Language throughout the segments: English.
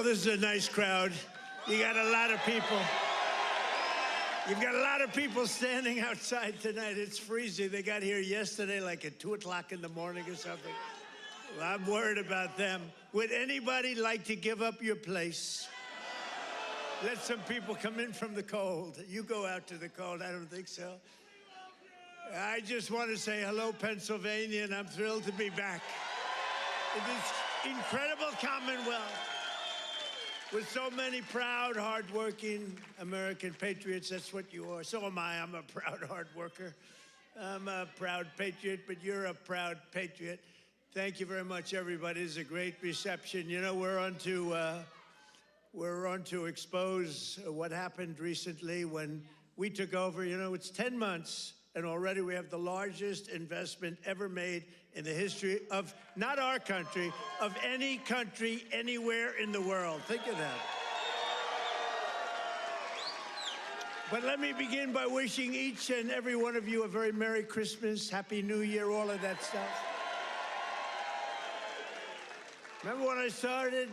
this is a nice crowd. You got a lot of people. You've got a lot of people standing outside tonight. It's freezing. They got here yesterday like at 2 o'clock in the morning or something. Well, I'm worried about them. Would anybody like to give up your place? Let some people come in from the cold. You go out to the cold. I don't think so. I just want to say hello, Pennsylvania, and I'm thrilled to be back in this incredible Commonwealth with so many proud, hardworking American patriots. That's what you are. So am I. I'm a proud hard worker. I'm a proud patriot, but you're a proud patriot. Thank you very much, everybody. It's a great reception. You know, we're on to expose what happened recently when we took over. You know, it's 10 months, and already we have the largest investment ever made in the history of, not our country, of any country anywhere in the world. Think of that. But let me begin by wishing each and every one of you a very Merry Christmas, Happy New Year, all of that stuff. Remember when I started?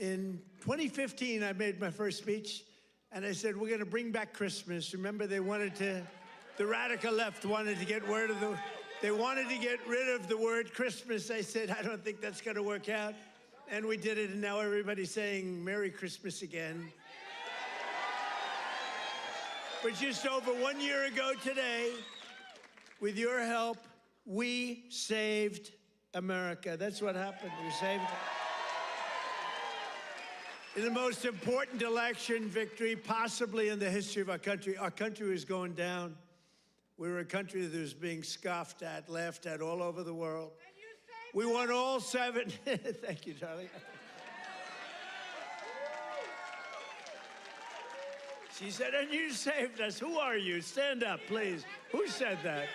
In 2015, I made my first speech, and I said, we're going to bring back Christmas. Remember, the radical left wanted to get rid of the word Christmas. I said, I don't think that's going to work out. And we did it, and now everybody's saying Merry Christmas again. But just over 1 year ago today, with your help, we saved America. That's what happened. We saved it. In the most important election victory possibly in the history of our country was going down. We were a country that was being scoffed at, laughed at all over the world. We won all 7. Thank you, Charlie. She said, and you saved us. Who are you? Stand up, please. Who said that?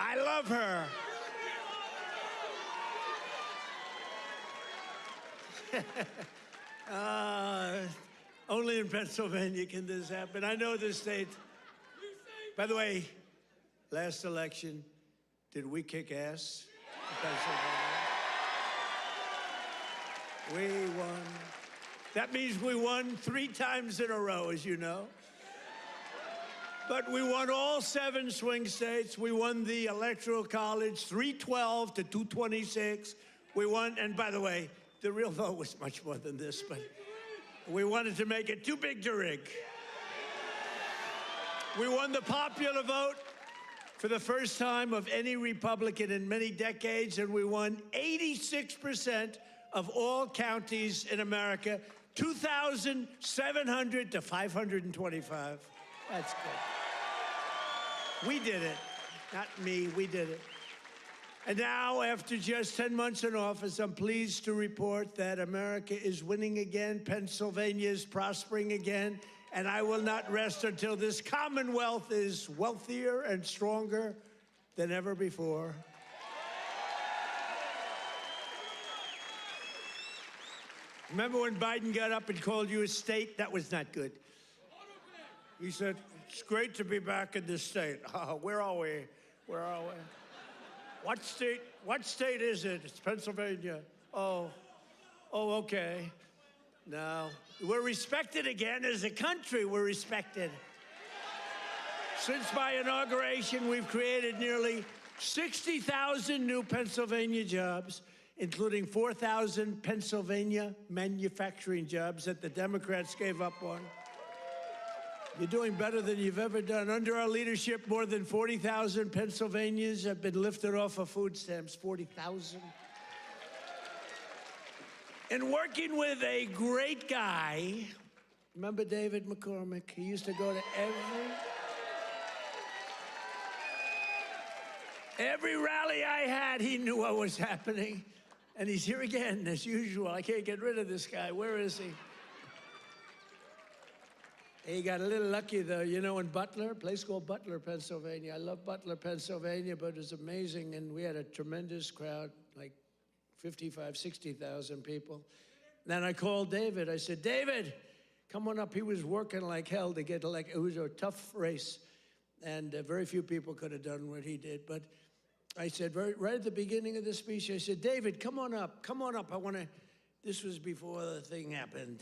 I love her. Only in Pennsylvania can this happen. I know this state. By the way, last election, did we kick ass in Pennsylvania? We won. That means we won 3 times in a row, as you know. But we won all 7 swing states. We won the Electoral College, 312 to 226. We won, and by the way, the real vote was much more than this, but we wanted to make it too big to rig. We won the popular vote for the first time of any Republican in many decades, and we won 86% of all counties in America, 2,700 to 525. That's good. We did it. Not me, we did it. And now, after just 10 months in office, I'm pleased to report that America is winning again, Pennsylvania is prospering again, and I will not rest until this Commonwealth is wealthier and stronger than ever before. Remember when Biden got up and called you a state? That was not good. He said, it's great to be back in this state. Where are we? Where are we? What state is it? It's Pennsylvania. Oh, okay. No, we're respected again as a country. We're respected. Since my inauguration, we've created nearly 60,000 new Pennsylvania jobs, including 4,000 Pennsylvania manufacturing jobs that the Democrats gave up on. You're doing better than you've ever done. Under our leadership, more than 40,000 Pennsylvanians have been lifted off of food stamps. 40,000. And working with a great guy, remember David McCormick? He used to go to every rally I had. He knew what was happening. And he's here again, as usual. I can't get rid of this guy. Where is he? He got a little lucky, though, you know, in Butler, a place called Butler, Pennsylvania. I love Butler, Pennsylvania, but it was amazing, and we had a tremendous crowd, like 55, 60,000 people. Then I called David. I said, David, come on up. He was working like hell to get elected. It was a tough race. And very few people could have done what he did. But I said, right at the beginning of the speech, I said, David, come on up. Come on up. I want to, this was before the thing happened.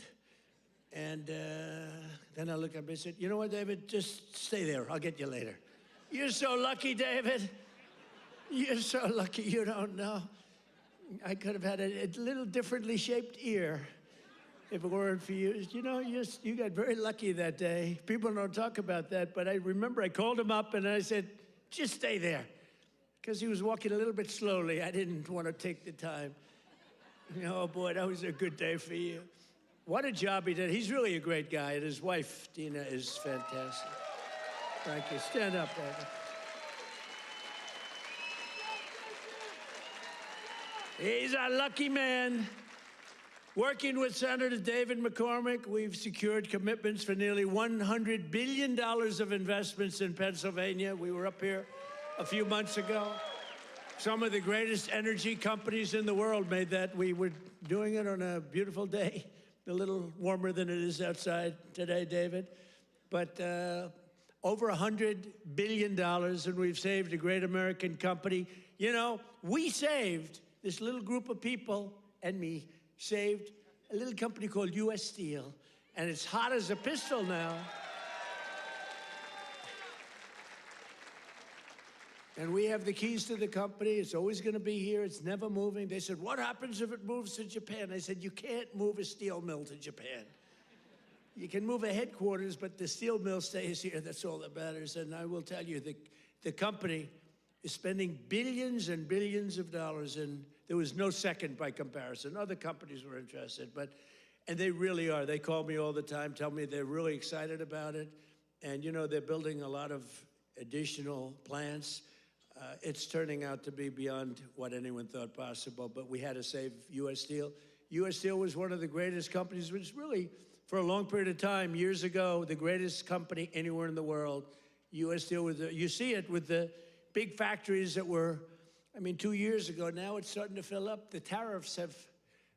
And then I looked up and I said, you know what, David, just stay there. I'll get you later. You're so lucky, David. You're so lucky you don't know. I could have had a little differently shaped ear if it weren't for you. You know, you got very lucky that day. People don't talk about that, but I remember I called him up and I said, just stay there. Because he was walking a little bit slowly. I didn't want to take the time. You know, oh boy, that was a good day for you. What a job he did. He's really a great guy, and his wife, Dina, is fantastic. Thank you. Stand up, David. He's a lucky man. Working with Senator David McCormick, we've secured commitments for nearly $100 billion of investments in Pennsylvania. We were up here a few months ago. Some of the greatest energy companies in the world made that. We were doing it on a beautiful day, a little warmer than it is outside today, David. But over $100 billion, and we've saved a great American company. You know, we saved, this little group of people and me, saved a little company called U.S. Steel, and it's hot as a pistol now. And we have the keys to the company. It's always going to be here. It's never moving. They said, what happens if it moves to Japan? I said, you can't move a steel mill to Japan. You can move a headquarters, but the steel mill stays here. That's all that matters. And I will tell you, the company is spending billions and billions of dollars, and there was no second by comparison. Other companies were interested, and they really are. They call me all the time, tell me they're really excited about it. And, you know, they're building a lot of additional plants. It's turning out to be beyond what anyone thought possible, but we had to save U.S. Steel. U.S. Steel was one of the greatest companies, which really, for a long period of time, years ago, the greatest company anywhere in the world. U.S. Steel, you see it with the big factories that were, I mean, 2 years ago. Now it's starting to fill up. The tariffs have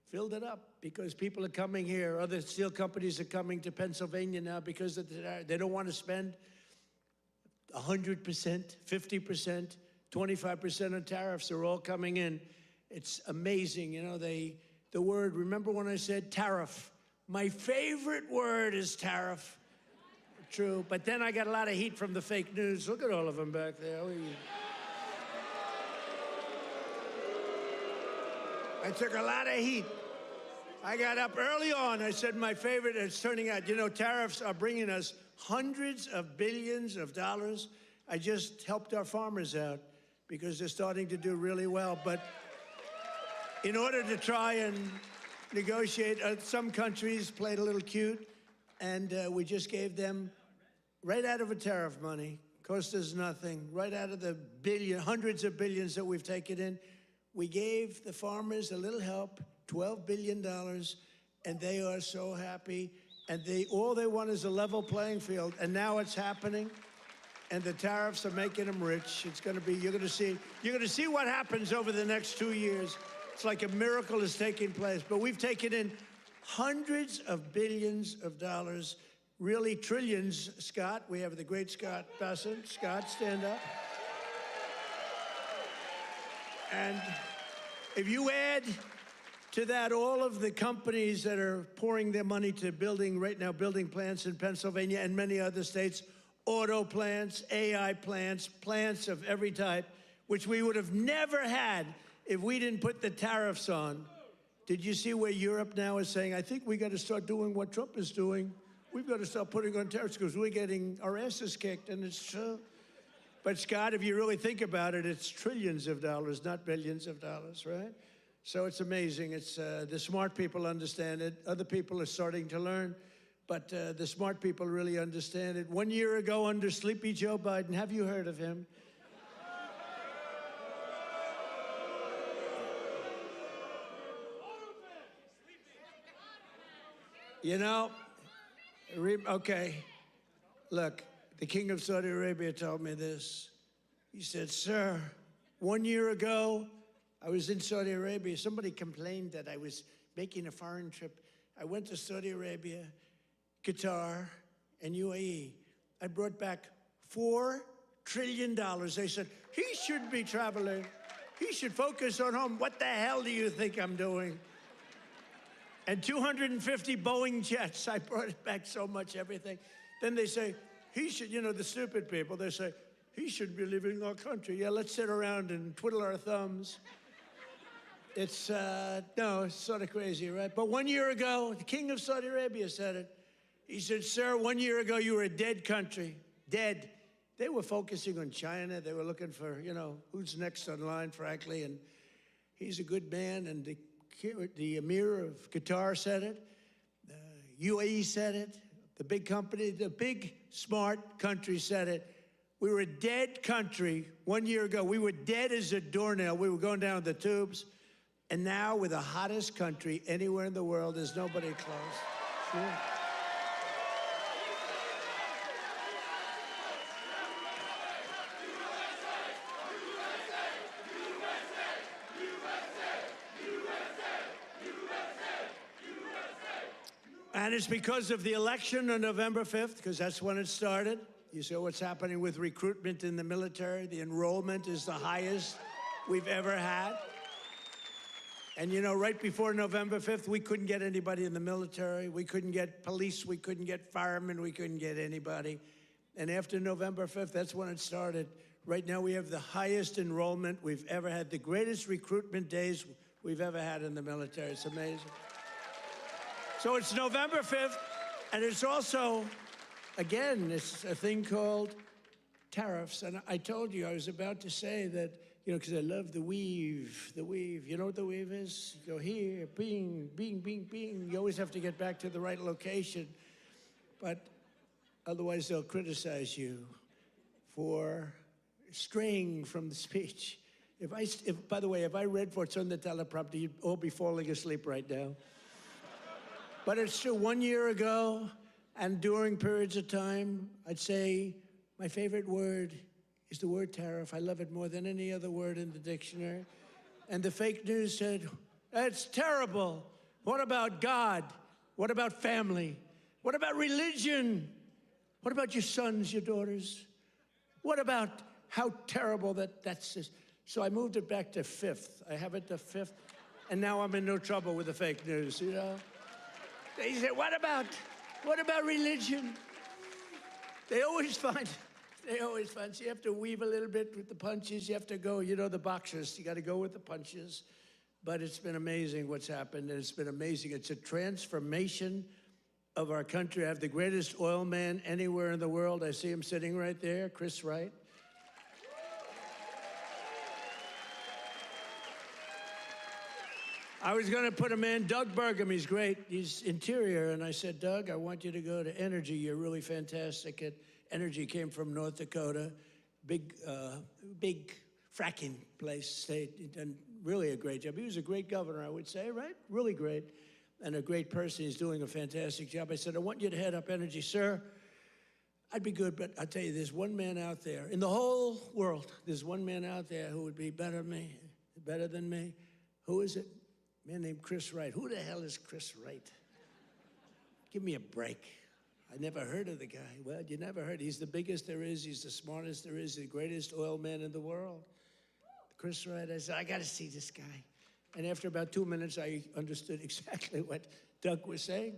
filled it up because people are coming here. Other steel companies are coming to Pennsylvania now because they don't want to spend 100%, 50%, 25% of tariffs are all coming in. It's amazing. You know, the word, remember when I said tariff? My favorite word is tariff. True. But then I got a lot of heat from the fake news. Look at all of them back there. I took a lot of heat. I got up early on. I said my favorite, it's turning out, you know, tariffs are bringing us hundreds of billions of dollars. I just helped our farmers out because they're starting to do really well. But in order to try and negotiate, some countries played a little cute, and we just gave them, right out of a tariff money, cost us nothing, right out of the hundreds of billions that we've taken in, we gave the farmers a little help, $12 billion, and they are so happy. And all they want is a level playing field, and now it's happening. And the tariffs are making them rich. It's going to be, you're going to see what happens over the next 2 years. It's like a miracle is taking place. But we've taken in hundreds of billions of dollars, really trillions. Scott, we have the great Scott Bessent. Scott, stand up. And if you add to that all of the companies that are pouring their money to building plants in Pennsylvania and many other states, auto plants, AI plants, plants of every type, which we would have never had if we didn't put the tariffs on. Did you see where Europe now is saying, I think we got to start doing what Trump is doing. We've got to start putting on tariffs because we're getting our asses kicked, and it's true. But Scott, if you really think about it, it's trillions of dollars, not billions of dollars, right? So it's amazing. It's the smart people understand it. Other people are starting to learn. But the smart people really understand it. 1 year ago, under Sleepy Joe Biden, have you heard of him? You know, okay, look, the king of Saudi Arabia told me this. He said, sir, 1 year ago, I was in Saudi Arabia. Somebody complained that I was making a foreign trip. I went to Saudi Arabia, Qatar, and UAE. I brought back $4 trillion. They said, he shouldn't be traveling. He should focus on home. What the hell do you think I'm doing? And 250 Boeing jets. I brought it back so much, everything. Then they say, he should, you know, the stupid people, they say, he should be leaving our country. Yeah, let's sit around and twiddle our thumbs. It's, no, it's sort of crazy, right? But 1 year ago, the king of Saudi Arabia said it. He said, sir, 1 year ago, you were a dead country, dead. They were focusing on China. They were looking for, you know, who's next on line, frankly. And he's a good man. And the Emir of Qatar said it. UAE said it. The big company, the big, smart country said it. We were a dead country 1 year ago. We were dead as a doornail. We were going down the tubes. And now we're the hottest country anywhere in the world. There's nobody close. Sure. And it's because of the election on November 5th, because that's when it started. You saw what's happening with recruitment in the military. The enrollment is the highest we've ever had. And you know, right before November 5th, we couldn't get anybody in the military. We couldn't get police. We couldn't get firemen. We couldn't get anybody. And after November 5th, that's when it started. Right now, we have the highest enrollment we've ever had, the greatest recruitment days we've ever had in the military. It's amazing. So it's November 5th, and it's also, again, it's a thing called tariffs. And I told you, I was about to say that, you know, because I love the weave, the weave. You know what the weave is? You go here, bing, bing, bing, bing. You always have to get back to the right location. But otherwise, they'll criticize you for straying from the speech. By the way, if I read what's on the teleprompter, you'd all be falling asleep right now. But it's true, 1 year ago, and during periods of time, I'd say my favorite word is the word tariff. I love it more than any other word in the dictionary. And the fake news said, that's terrible. What about God? What about family? What about religion? What about your sons, your daughters? What about how terrible that's this? So I moved it back to fifth. I have it to fifth, and now I'm in no trouble with the fake news, you know? They said, what about religion? They always find, so you have to weave a little bit with the punches. You have to go, you know, the boxers, you got to go with the punches. But it's been amazing what's happened, and it's been amazing. It's a transformation of our country. I have the greatest oil man anywhere in the world. I see him sitting right there, Chris Wright. I was going to put a man, Doug Burgum, he's great. He's interior. And I said, Doug, I want you to go to energy. You're really fantastic at energy. Came from North Dakota. Big fracking place, state. He'd done really a great job. He was a great governor, I would say, right? Really great. And a great person. He's doing a fantastic job. I said, I want you to head up energy. Sir, I'd be good, but I'll tell you, there's one man out there. In the whole world, there's one man out there who would be better than me. Who is it? A man named Chris Wright. Who the hell is Chris Wright? Give me a break. I never heard of the guy. Well, you never heard. He's the biggest there is. He's the smartest there is. The greatest oil man in the world. Chris Wright. I said, I got to see this guy. And after about 2 minutes, I understood exactly what Doug was saying.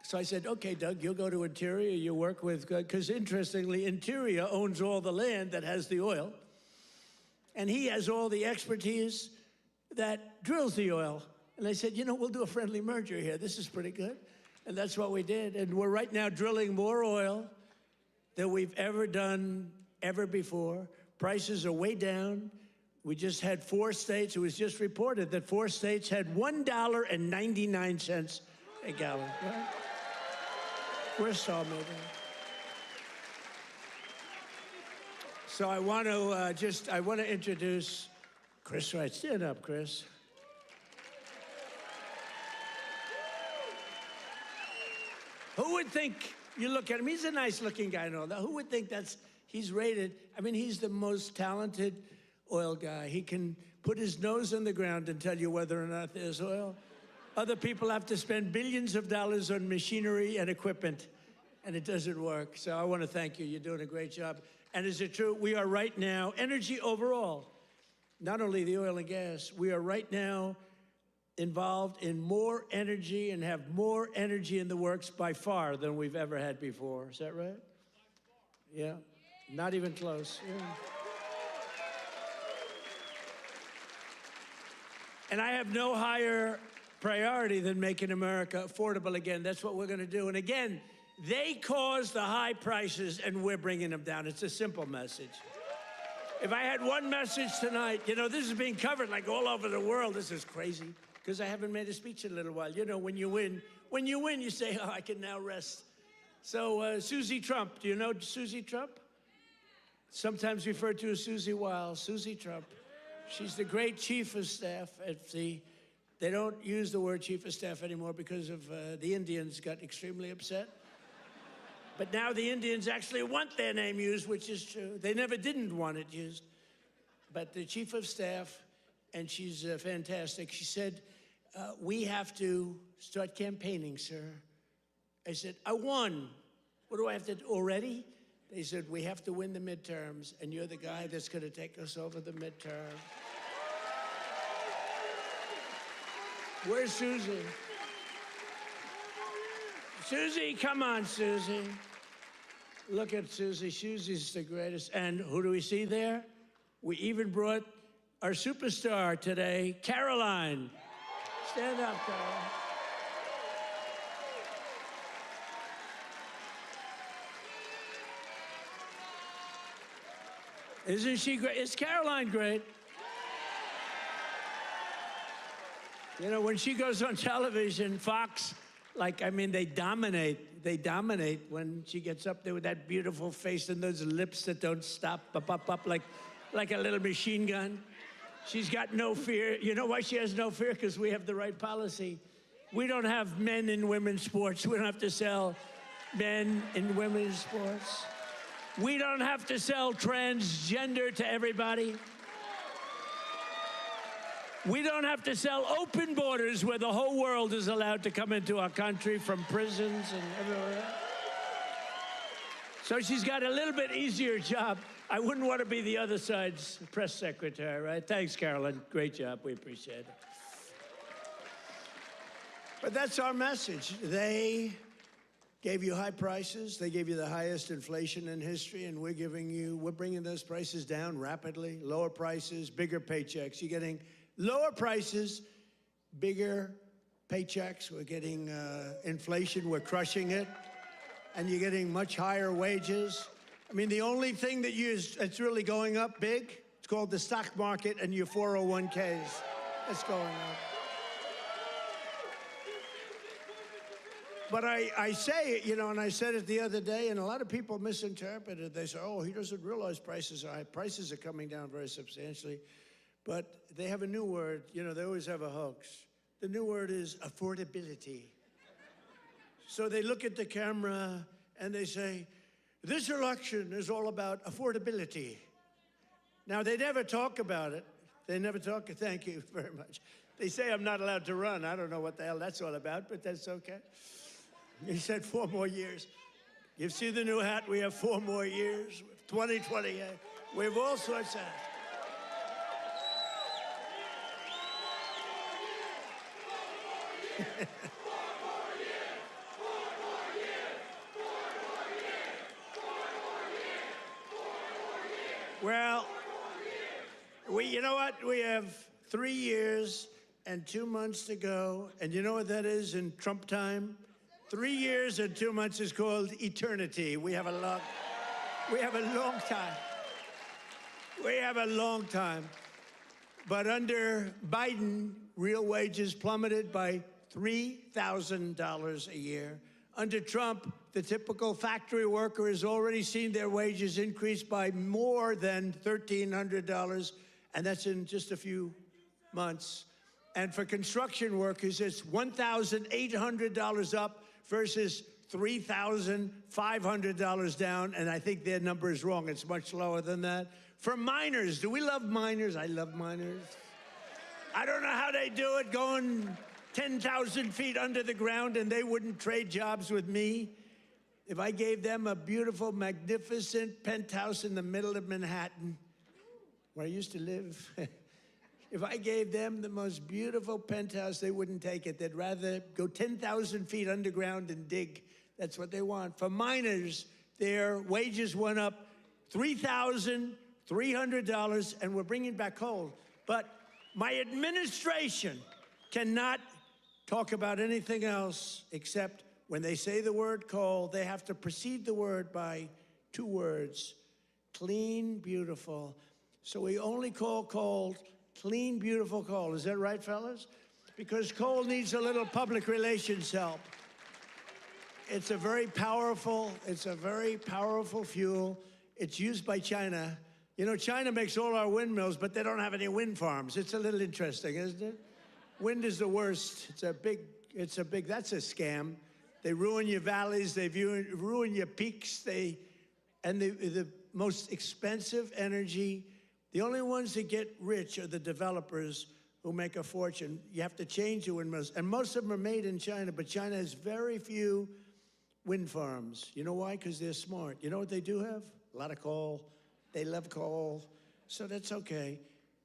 So I said, okay, Doug, you'll go to Interior. You work with, because interestingly, Interior owns all the land that has the oil. And he has all the expertise that drills the oil. And I said, you know, we'll do a friendly merger here. This is pretty good. And that's what we did. And we're right now drilling more oil than we've ever done ever before. Prices are way down. We just had 4 states. It was just reported that 4 states had $1.99 a gallon. Right? We're so moving. So I want to introduce Chris Wright. Stand up, Chris. Who would think, you look at him, he's a nice-looking guy and all that. Who would think he's rated, I mean, he's the most talented oil guy. He can put his nose in the ground and tell you whether or not there's oil. Other people have to spend billions of dollars on machinery and equipment, and it doesn't work. So I want to thank you. You're doing a great job. And is it true? We are right now, energy overall, not only the oil and gas, we are right now involved in more energy and have more energy in the works by far than we've ever had before. Is that right? Yeah, not even close. Yeah. And I have no higher priority than making America affordable again. That's what we're going to do. And again, they caused the high prices, and we're bringing them down. It's a simple message. If I had one message tonight, you know, this is being covered like all over the world. This is crazy, because I haven't made a speech in a little while. You know, when you win, you say, oh, I can now rest. So Susie Trump, do you know Susie Trump? Sometimes referred to as Susie Wiles, Susie Trump. She's the great chief of staff at the, they don't use the word chief of staff anymore because of the Indians got extremely upset. But now the Indians actually want their name used, which is true. They never didn't want it used. But the chief of staff, and she's fantastic, she said, we have to start campaigning, sir. I said, I won. What do I have to do already? They said, we have to win the midterms, and you're the guy that's going to take us over the midterm. Where's Susie? Susie, come on, Susie. Look at Susie. Susie's the greatest. And who do we see there? We even brought our superstar today, Caroline. Stand up, Caroline. Isn't she great? Is Caroline great? You know, when she goes on television, Fox, like, I mean, they dominate. They dominate when she gets up there with that beautiful face and those lips that don't stop, up, like a little machine gun. She's got no fear. You know why she has no fear? Because we have the right policy. We don't have men in women's sports. We don't have to sell men in women's sports. We don't have to sell transgender to everybody. We don't have to sell open borders where the whole world is allowed to come into our country from prisons and everywhere else. So she's got a little bit easier job. I wouldn't want to be the other side's press secretary, right? Thanks, Carolyn. Great job. We appreciate it. But that's our message. They gave you high prices. They gave you the highest inflation in history, and we're bringing those prices down rapidly. Lower prices, bigger paychecks. You're getting lower prices, bigger paychecks. We're getting inflation. We're crushing it. And you're getting much higher wages. I mean, the only thing that's really going up big, it's called the stock market and your 401ks. That's going up. But I say it, you know, and I said it the other day, and a lot of people misinterpret it. They say, oh, he doesn't realize prices are high. Prices are coming down very substantially. But they have a new word. You know, they always have a hoax. The new word is affordability. So they look at the camera and they say, this election is all about affordability. Now, they never talk about it. They never talk. Thank you very much. They say I'm not allowed to run. I don't know what the hell that's all about, but that's okay. He said 4 more years. You see the new hat? We have 4 more years. 2028. We have all sorts of hats. Well, you know what? We have 3 years and 2 months to go. And you know what that is in Trump time? 3 years and 2 months is called eternity. We have a long time. We have a long time. But under Biden, real wages plummeted by $3,000 a year. Under Trump, the typical factory worker has already seen their wages increase by more than $1,300, and that's in just a few months. And for construction workers, it's $1,800 up versus $3,500 down, and I think their number is wrong. It's much lower than that. For miners, do we love miners? I love miners. I don't know how they do it, going 10,000 feet under the ground, and they wouldn't trade jobs with me. if I gave them a beautiful, magnificent penthouse in the middle of Manhattan, where I used to live, if I gave them the most beautiful penthouse, they wouldn't take it. They'd rather go 10,000 feet underground and dig. That's what they want. For miners, their wages went up $3,300, and we're bringing back coal. But my administration cannot talk about anything else except when they say the word coal, they have to precede the word by 2 words: clean, beautiful. So we only call coal clean, beautiful coal. Is that right, fellas? Because coal needs a little public relations help. It's a very powerful fuel. It's used by China. You know, China makes all our windmills, but they don't have any wind farms. It's a little interesting, isn't it? Wind is the worst. That's a scam. They ruin your valleys, they ruin your peaks, the most expensive energy. The only ones that get rich are the developers who make a fortune. You have to change the windmills. And most of them are made in China, but China has very few wind farms. You know why? Because they're smart. You know what they do have? A lot of coal. They love coal. So that's okay.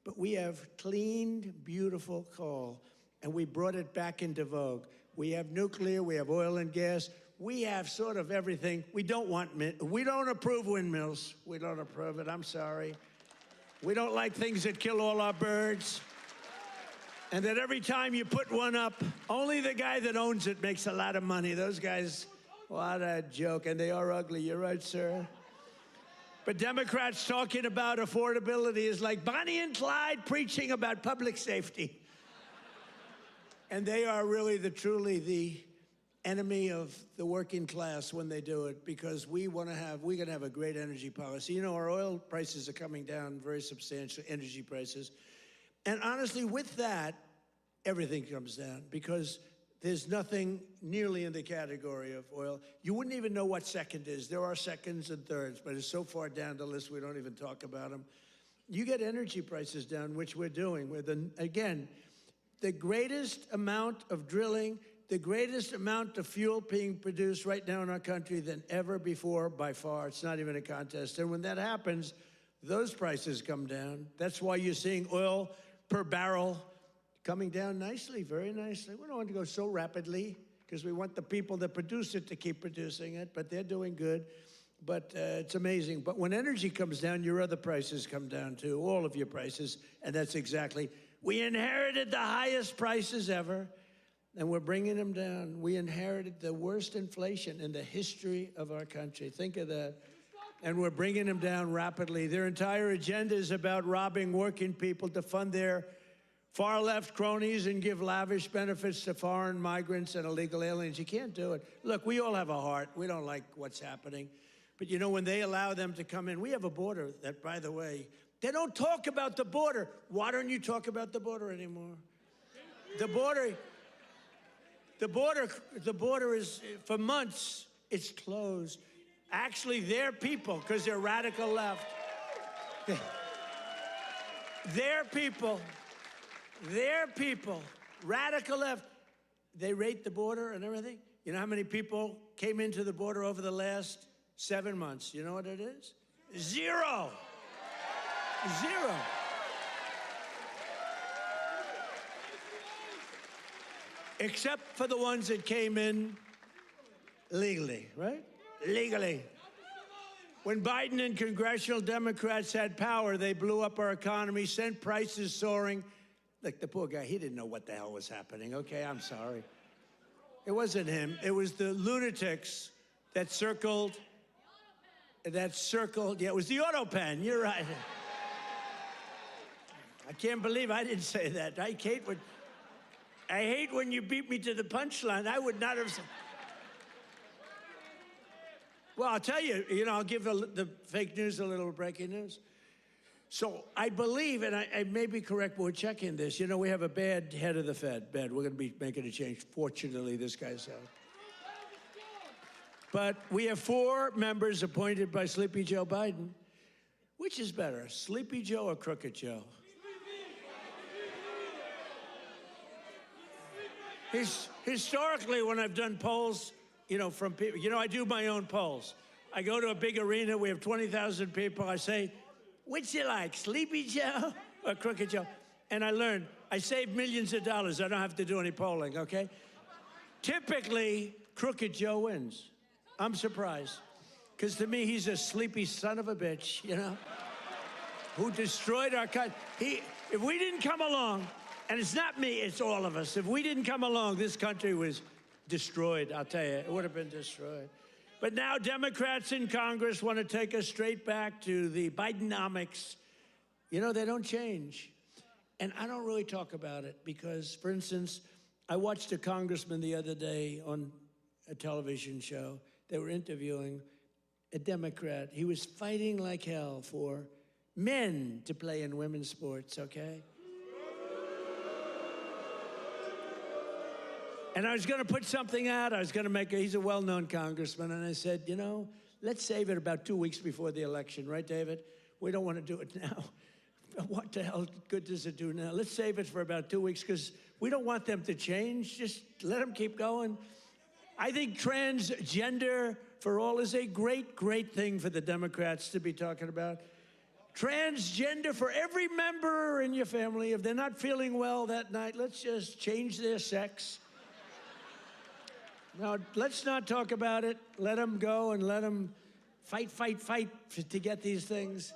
But we have clean, beautiful coal, and we brought it back into vogue. We have nuclear, we have oil and gas. We have sort of everything. We don't approve windmills. We don't approve it, I'm sorry. We don't like things that kill all our birds. And that every time you put one up, only the guy that owns it makes a lot of money. Those guys, what a joke. And they are ugly, you're right, sir. But Democrats talking about affordability is like Bonnie and Clyde preaching about public safety. And they are really truly the enemy of the working class when they do it, because we're gonna have a great energy policy. You know, our oil prices are coming down very substantially, energy prices. And honestly, with that, everything comes down, because there's nothing nearly in the category of oil. You wouldn't even know what second is. There are seconds and thirds, but it's so far down the list we don't even talk about them. You get energy prices down, which we're doing. Again, the greatest amount of drilling, the greatest amount of fuel being produced right now in our country than ever before, by far. It's not even a contest. And when that happens, those prices come down. That's why you're seeing oil per barrel coming down nicely, very nicely. We don't want to go so rapidly because we want the people that produce it to keep producing it, but they're doing good. But it's amazing. But when energy comes down, your other prices come down too, all of your prices, and that's exactly. We inherited the highest prices ever, and we're bringing them down. We inherited the worst inflation in the history of our country. Think of that. And we're bringing them down rapidly. Their entire agenda is about robbing working people to fund their far-left cronies and give lavish benefits to foreign migrants and illegal aliens. You can't do it. Look, we all have a heart. We don't like what's happening. But, you know, when they allow them to come in, we have a border that, by the way, they don't talk about the border. Why don't you talk about the border anymore? The border is, for months, it's closed. Actually, their people, because they're radical left, their people, radical left, they rate the border and everything. You know how many people came into the border over the last 7 months? You know what it is? Zero. Zero. Except for the ones that came in legally, right? Legally. When Biden and congressional Democrats had power, they blew up our economy, sent prices soaring. Look, the poor guy, he didn't know what the hell was happening. Okay, I'm sorry. It wasn't him. It was the lunatics that circled. Yeah, it was the auto pen. You're right. I can't believe I didn't say that. I hate when you beat me to the punchline. I would not have said. Well, I'll tell you, I'll give the fake news a little breaking news. So I believe, and I may be correct, but we're checking this. We have a bad head of the Fed. Bad. We're going to be making a change. Fortunately, this guy's out. But we have 4 members appointed by Sleepy Joe Biden. Which is better, Sleepy Joe or Crooked Joe? Historically, when I've done polls, from people. I do my own polls. I go to a big arena. We have 20,000 people. I say, which you like, Sleepy Joe or Crooked Joe? And I learned, I save millions of dollars. I don't have to do any polling, okay? Typically, Crooked Joe wins. I'm surprised. Because to me, he's a sleepy son of a bitch, who destroyed our country. If we didn't come along, and it's not me, it's all of us. If we didn't come along, this country was destroyed, I'll tell you. It would have been destroyed. But now Democrats in Congress want to take us straight back to the Bidenomics. They don't change. And I don't really talk about it because, for instance, I watched a congressman the other day on a television show. They were interviewing a Democrat. He was fighting like hell for men to play in women's sports, okay? And I was going to put something out. I was going to he's a well-known congressman. And I said, let's save it about 2 weeks before the election, right, David? We don't want to do it now. What the hell good does it do now? Let's save it for about 2 weeks because we don't want them to change. Just let them keep going. I think transgender for all is a great, great thing for the Democrats to be talking about. Transgender for every member in your family. If they're not feeling well that night, let's just change their sex. Now, let's not talk about it. Let them go and let them fight to get these things.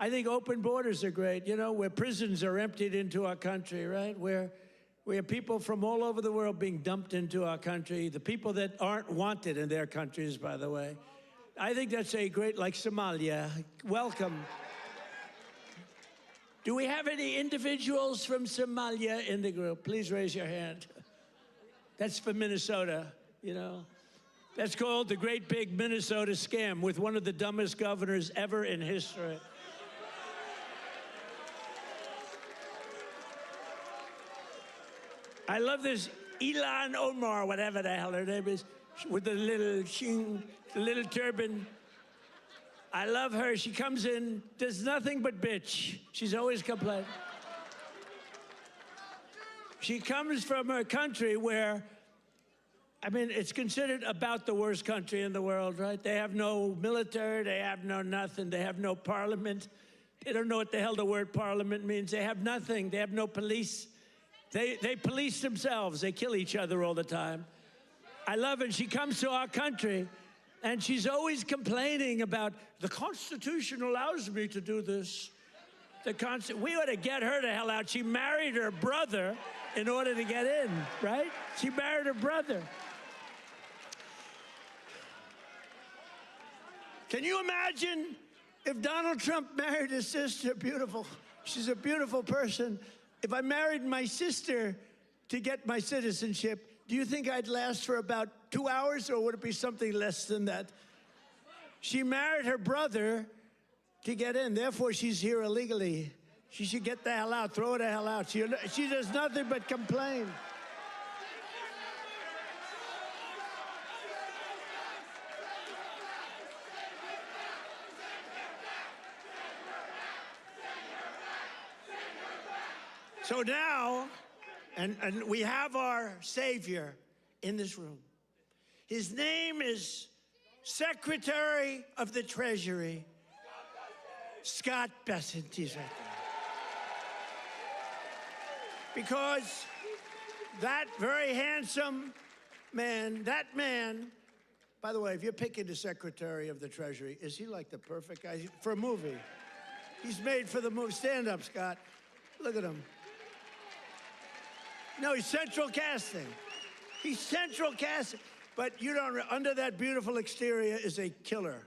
I think open borders are great, where prisons are emptied into our country, right? Where we have people from all over the world being dumped into our country, the people that aren't wanted in their countries, by the way. I think that's a great, like Somalia. Welcome. Do we have any individuals from Somalia in the group? Please raise your hand. That's for Minnesota, That's called the Great Big Minnesota Scam with one of the dumbest governors ever in history. I love this Ilan Omar, whatever the hell her name is, with the little turban. I love her. She comes in, does nothing but bitch. She's always complaining. She comes from a country where, it's considered about the worst country in the world, right? They have no military, they have no nothing, they have no parliament. They don't know what the hell the word parliament means. They have nothing, they have no police. They police themselves. They kill each other all the time. I love it. She comes to our country, and she's always complaining about, the Constitution allows me to do this. We ought to get her the hell out. She married her brother in order to get in, right? She married her brother. Can you imagine if Donald Trump married his sister? Beautiful. She's a beautiful person. If I married my sister to get my citizenship, do you think I'd last for about 2 hours, or would it be something less than that? She married her brother to get in. Therefore, she's here illegally. She should get the hell out. Throw her the hell out. She does nothing but complain. So now, and we have our Savior in this room. His name is Secretary of the Treasury, Scott Bessent. He's right there. Because that very handsome man, by the way, if you're picking the Secretary of the Treasury, is he like the perfect guy for a movie? He's made for the movie. Stand up, Scott. Look at him. No, he's central casting. He's central casting. But under that beautiful exterior is a killer.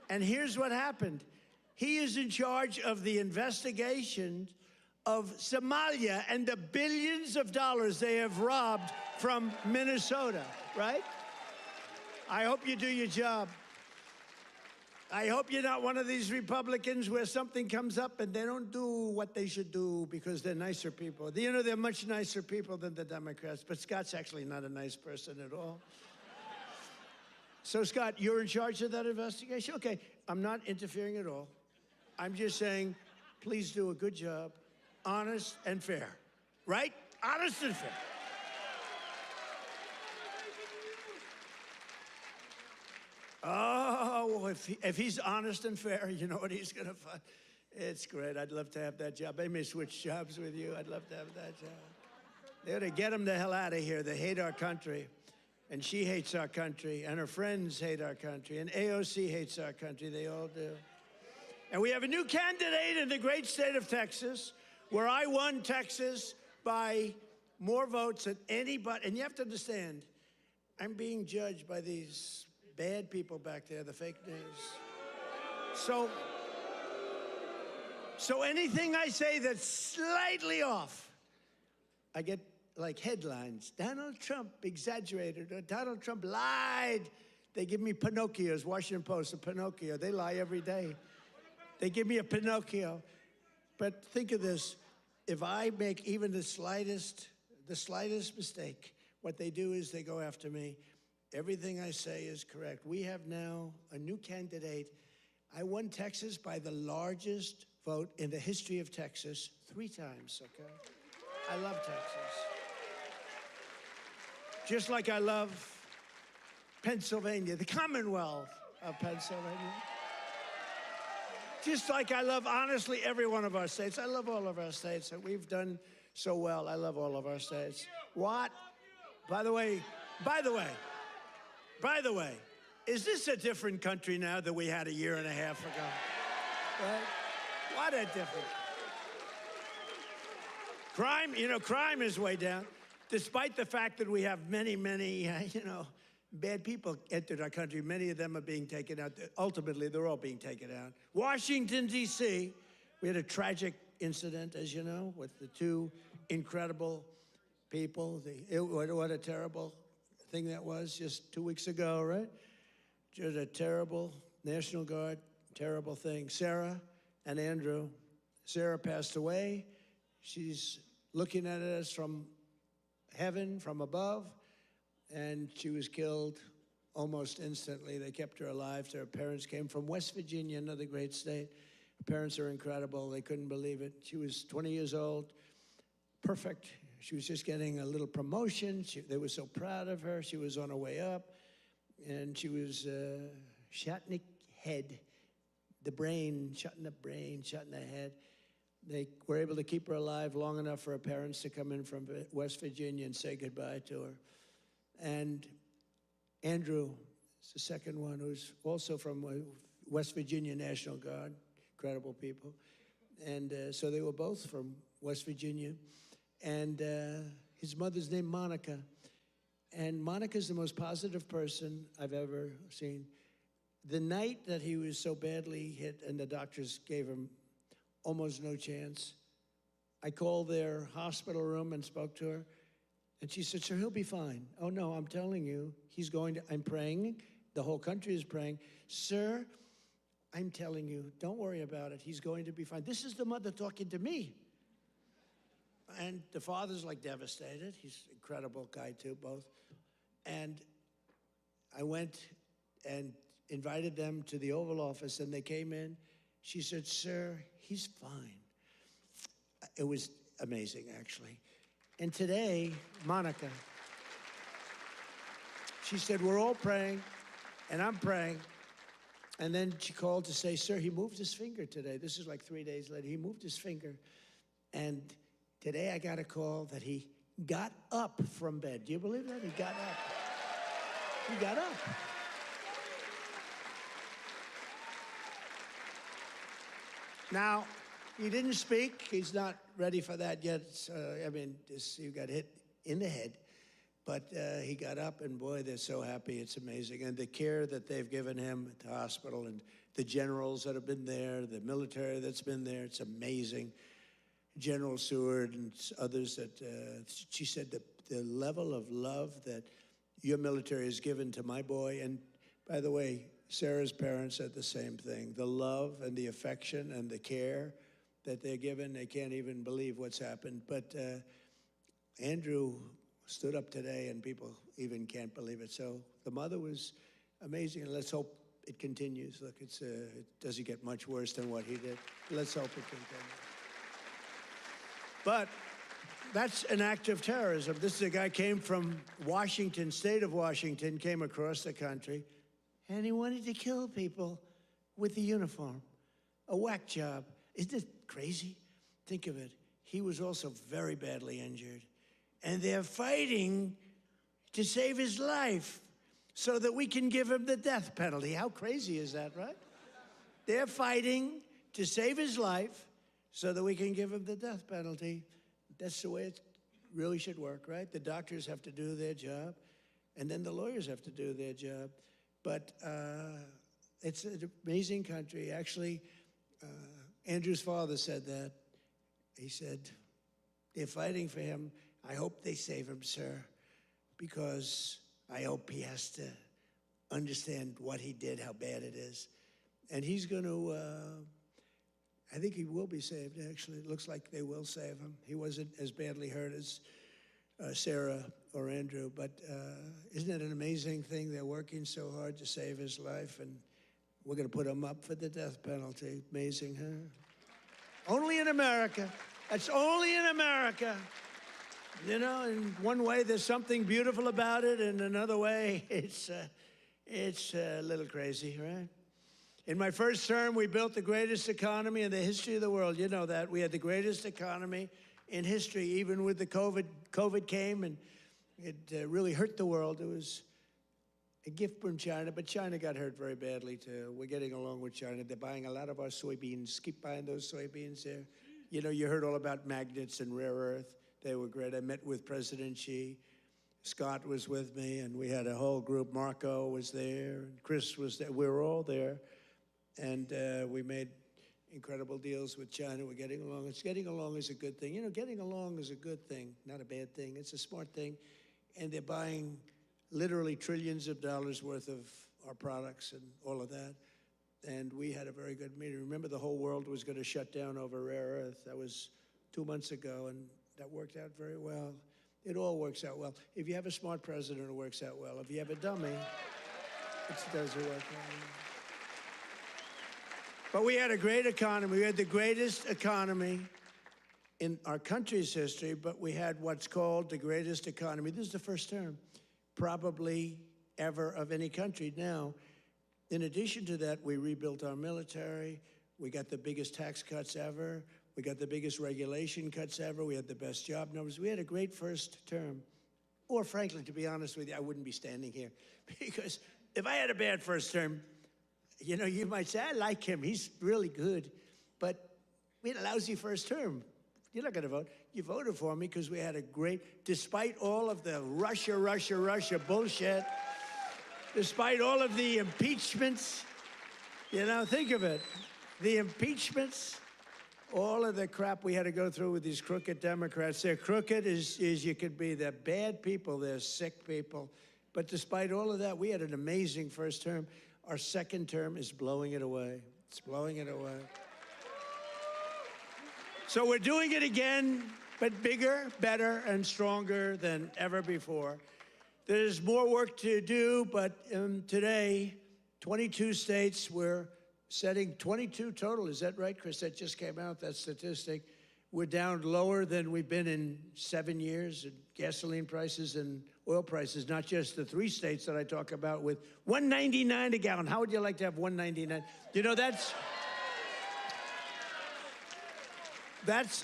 And here's what happened. He is in charge of the investigation of Somalia and the billions of dollars they have robbed from Minnesota, right? I hope you do your job. I hope you're not one of these Republicans where something comes up and they don't do what they should do because they're nicer people. They're much nicer people than the Democrats, but Scott's actually not a nice person at all. So, Scott, you're in charge of that investigation? Okay, I'm not interfering at all. I'm just saying, please do a good job, honest and fair, right? Honest and fair. if he's honest and fair, you know what he's going to find? It's great. I'd love to have that job. They may switch jobs with you. I'd love to have that job. They ought to get him the hell out of here. They hate our country. And she hates our country. And her friends hate our country. And AOC hates our country. They all do. And we have a new candidate in the great state of Texas, where I won Texas by more votes than anybody. And you have to understand, I'm being judged by these bad people back there, the fake news. So anything I say that's slightly off, I get like headlines. Donald Trump exaggerated, or Donald Trump lied. They give me Pinocchios, Washington Post, a Pinocchio. They lie every day. They give me a Pinocchio. But think of this. If I make even the slightest mistake, what they do is they go after me. Everything I say is correct. We have now a new candidate. I won Texas by the largest vote in the history of Texas 3 times, okay? I love Texas. Just like I love Pennsylvania, the Commonwealth of Pennsylvania. Just like I love, honestly, every one of our states. I love all of our states. We've done so well. I love all of our states. What? By the way, is this a different country now than we had a year and a half ago? Right? What a difference. Crime is way down, despite the fact that we have many, bad people entered our country. Many of them are being taken out. Ultimately, they're all being taken out. Washington, D.C., we had a tragic incident, as you know, with the 2 incredible people. What a terrible thing that was just 2 weeks ago, right? Just a terrible National Guard, terrible thing. Sarah and Andrew. Sarah passed away. She's looking at us from heaven, from above, and she was killed almost instantly. They kept her alive. Her parents came from West Virginia, another great state. Her parents are incredible. They couldn't believe it. She was 20 years old, perfect. She was just getting a little promotion. They were so proud of her. She was on her way up, and she was shot in the head, the brain, shot in the head. They were able to keep her alive long enough for her parents to come in from West Virginia and say goodbye to her. And Andrew is the second one, who's also from West Virginia National Guard, incredible people. And so they were both from West Virginia. And his mother's named Monica. And Monica's the most positive person I've ever seen. The night that he was so badly hit and the doctors gave him almost no chance, I called their hospital room and spoke to her. And she said, sir, he'll be fine. Oh, no, I'm telling you, I'm praying. The whole country is praying. Sir, I'm telling you, don't worry about it. He's going to be fine. This is the mother talking to me. And the father's like devastated. He's an incredible guy too, both. And I went and invited them to the Oval Office, and they came in. She said, sir, he's fine. It was amazing, actually. And today, Monica, she said, we're all praying, and I'm praying. And then she called to say, sir, he moved his finger today. This is like 3 days later. He moved his finger. And today I got a call that he got up from bed. Do you believe that? He got up. He got up. Now, he didn't speak. He's not ready for that yet. He got hit in the head. But he got up, and boy, they're so happy. It's amazing. And the care that they've given him at the hospital, and the generals that have been there, the military that's been there, it's amazing. General Seward and others that, she said the level of love that your military has given to my boy, and by the way, Sarah's parents said the same thing. The love and the affection and the care that they're given, they can't even believe what's happened. But Andrew stood up today, and people even can't believe it. So the mother was amazing, and let's hope it continues. Look, it doesn't get much worse than what he did. Let's hope it continues. But that's an act of terrorism. This is a guy came from Washington, state of Washington, came across the country, and he wanted to kill people with the uniform. A whack job. Isn't it crazy? Think of it. He was also very badly injured. And they're fighting to save his life so that we can give him the death penalty. How crazy is that, right? They're fighting to save his life so that we can give him the death penalty. That's the way it really should work, right? The doctors have to do their job, and then the lawyers have to do their job. But it's an amazing country. Actually, Andrew's father said that. He said, they're fighting for him. I hope they save him, sir, because I hope he has to understand what he did, how bad it is. And he's going to, I think he will be saved, actually. It looks like they will save him. He wasn't as badly hurt as Sarah or Andrew, but isn't it an amazing thing? They're working so hard to save his life, and we're going to put him up for the death penalty. Amazing, huh? Only in America. That's only in America. You know, in one way, there's something beautiful about it, and another way, it's a little crazy, right? In my first term, we built the greatest economy in the history of the world. You know that. We had the greatest economy in history, even with the COVID. COVID came, and it really hurt the world. It was a gift from China, but China got hurt very badly, too. We're getting along with China. They're buying a lot of our soybeans. Keep buying those soybeans there. You know, you heard all about magnets and rare earth. They were great. I met with President Xi. Scott was with me, and we had a whole group. Marco was there, and Chris was there. We were all there. And we made incredible deals with China. We're getting along. Getting along is a good thing. You know, getting along is a good thing, not a bad thing. It's a smart thing. And they're buying literally trillions of dollars worth of our products and all of that. And we had a very good meeting. Remember, the whole world was going to shut down over rare earth. That was 2 months ago, and that worked out very well. It all works out well. If you have a smart president, it works out well. If you have a dummy, it doesn't work out. But we had a great economy. We had the greatest economy in our country's history, but we had what's called the greatest economy. This is the first term, probably ever, of any country. Now, in addition to that, we rebuilt our military. We got the biggest tax cuts ever. We got the biggest regulation cuts ever. We had the best job numbers. We had a great first term. Or frankly, to be honest with you, I wouldn't be standing here. Because if I had a bad first term, you know, you might say, I like him. He's really good. But we had a lousy first term. You're not going to vote. You voted for me because we had a great, despite all of the Russia bullshit, despite all of the impeachments, you know, think of it. The impeachments, all of the crap we had to go through with these crooked Democrats. They're crooked as you could be. They're bad people. They're sick people. But despite all of that, we had an amazing first term. Our second term is blowing it away. It's blowing it away. So we're doing it again, but bigger, better, and stronger than ever before. There's more work to do, but today, 22 states, we're setting 22 total. Is that right, Chris? That just came out, that statistic. We're down lower than we've been in 7 years in gasoline prices and oil prices, not just the 3 states that I talk about with $1.99 a gallon. How would you like to have $1.99? You know, that's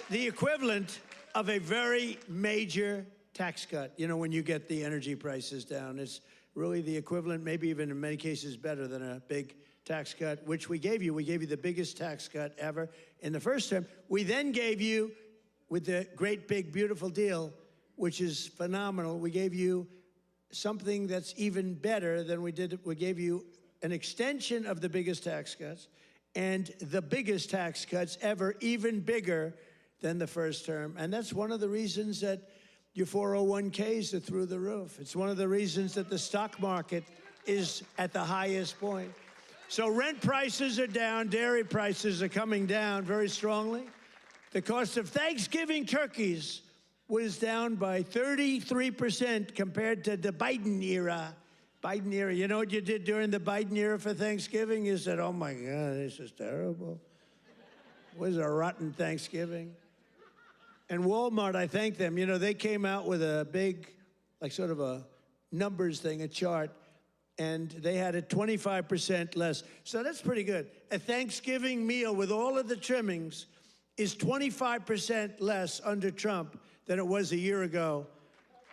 the equivalent of a very major tax cut. You know, when you get the energy prices down, it's really the equivalent, maybe even in many cases better than a big tax cut, which we gave you. We gave you the biggest tax cut ever in the first term. We then gave you, with the great, big, beautiful deal, which is phenomenal, we gave you something that's even better than we did. We gave you an extension of the biggest tax cuts and the biggest tax cuts ever, even bigger than the first term. And that's one of the reasons that your 401ks are through the roof. It's one of the reasons that the stock market is at the highest point. So rent prices are down, dairy prices are coming down very strongly. The cost of Thanksgiving turkeys was down by 33% compared to the Biden era. You know what you did during the Biden era for Thanksgiving? You said, oh my God, this is terrible. It was a rotten Thanksgiving. And Walmart, I thank them. You know, they came out with a big, like sort of a numbers thing, a chart. and they had it 25% less. So that's pretty good. A Thanksgiving meal with all of the trimmings is 25% less under Trump than it was a year ago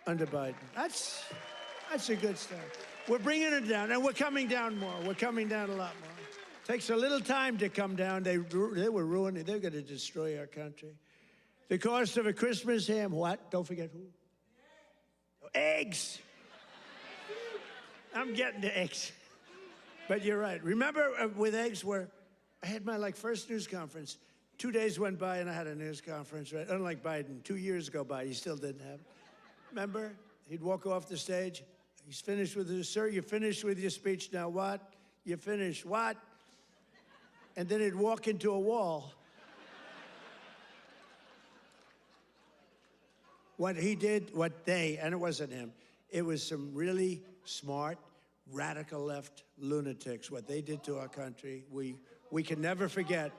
under Biden. That's a good start. We're bringing it down, and we're coming down more. We're coming down a lot more. Takes a little time to come down. They were ruining. They're going to destroy our country. The cost of a Christmas ham, what? Don't forget who? Eggs. I'm getting to eggs. But you're right. Remember with eggs where I had my first news conference. 2 days went by and I had a news conference, right? Unlike Biden, 2 years go by, he still didn't have it. Remember? He'd walk off the stage. He's finished with his, sir, you're finished with your speech. Now what? You finished what? And then he'd walk into a wall. What he did, and it wasn't him, it was some really smart, radical left lunatics. What they did to our country, we can never forget.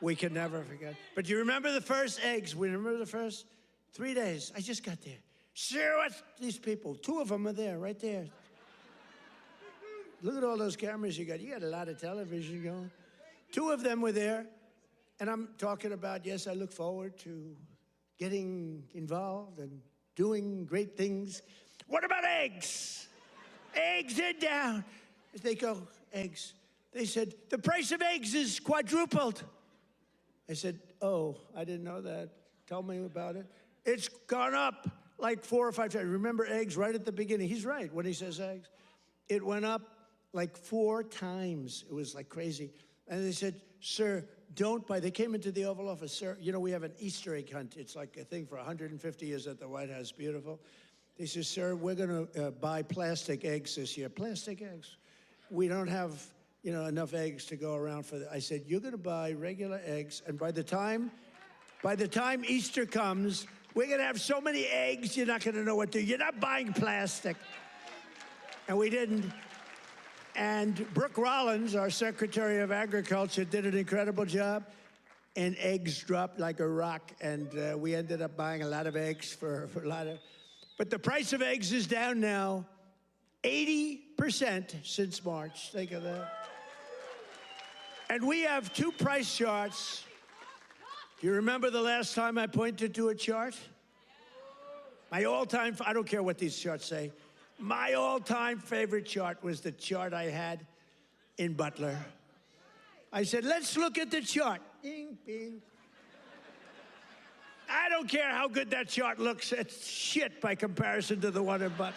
We can never forget. But you remember the first eggs? We remember the first 3 days. I just got there. Sure, what's these people? 2 of them are there, right there. Look at all those cameras you got. You got a lot of television going. 2 of them were there. And I'm talking about, yes, I look forward to getting involved and doing great things. What about eggs? Eggs are down. They go, eggs. They said, the price of eggs is quadrupled. I said, oh, I didn't know that. Tell me about it. It's gone up like 4 or 5 times. Remember eggs right at the beginning? He's right when he says eggs. It went up like 4 times. It was like crazy. And they said, sir, don't buy. They came into the Oval Office. Sir, you know, we have an Easter egg hunt. It's like a thing for 150 years at the White House. Beautiful. They said, sir, we're going to buy plastic eggs this year. Plastic eggs. We don't have, you know, enough eggs to go around for that. I said, you're going to buy regular eggs. And by the time Easter comes, we're going to have so many eggs, you're not going to know what to do. You're not buying plastic. And we didn't. And Brooke Rollins, our Secretary of Agriculture, did an incredible job. And eggs dropped like a rock. And we ended up buying a lot of eggs for a lot of. But the price of eggs is down now 80% since March. Think of that. And we have 2 price charts. Do you remember the last time I pointed to a chart? My all-time, I don't care what these charts say. My all-time favorite chart was the chart I had in Butler. I said, let's look at the chart. Bing, bing. I don't care how good that chart looks. It's shit by comparison to the one in Butler.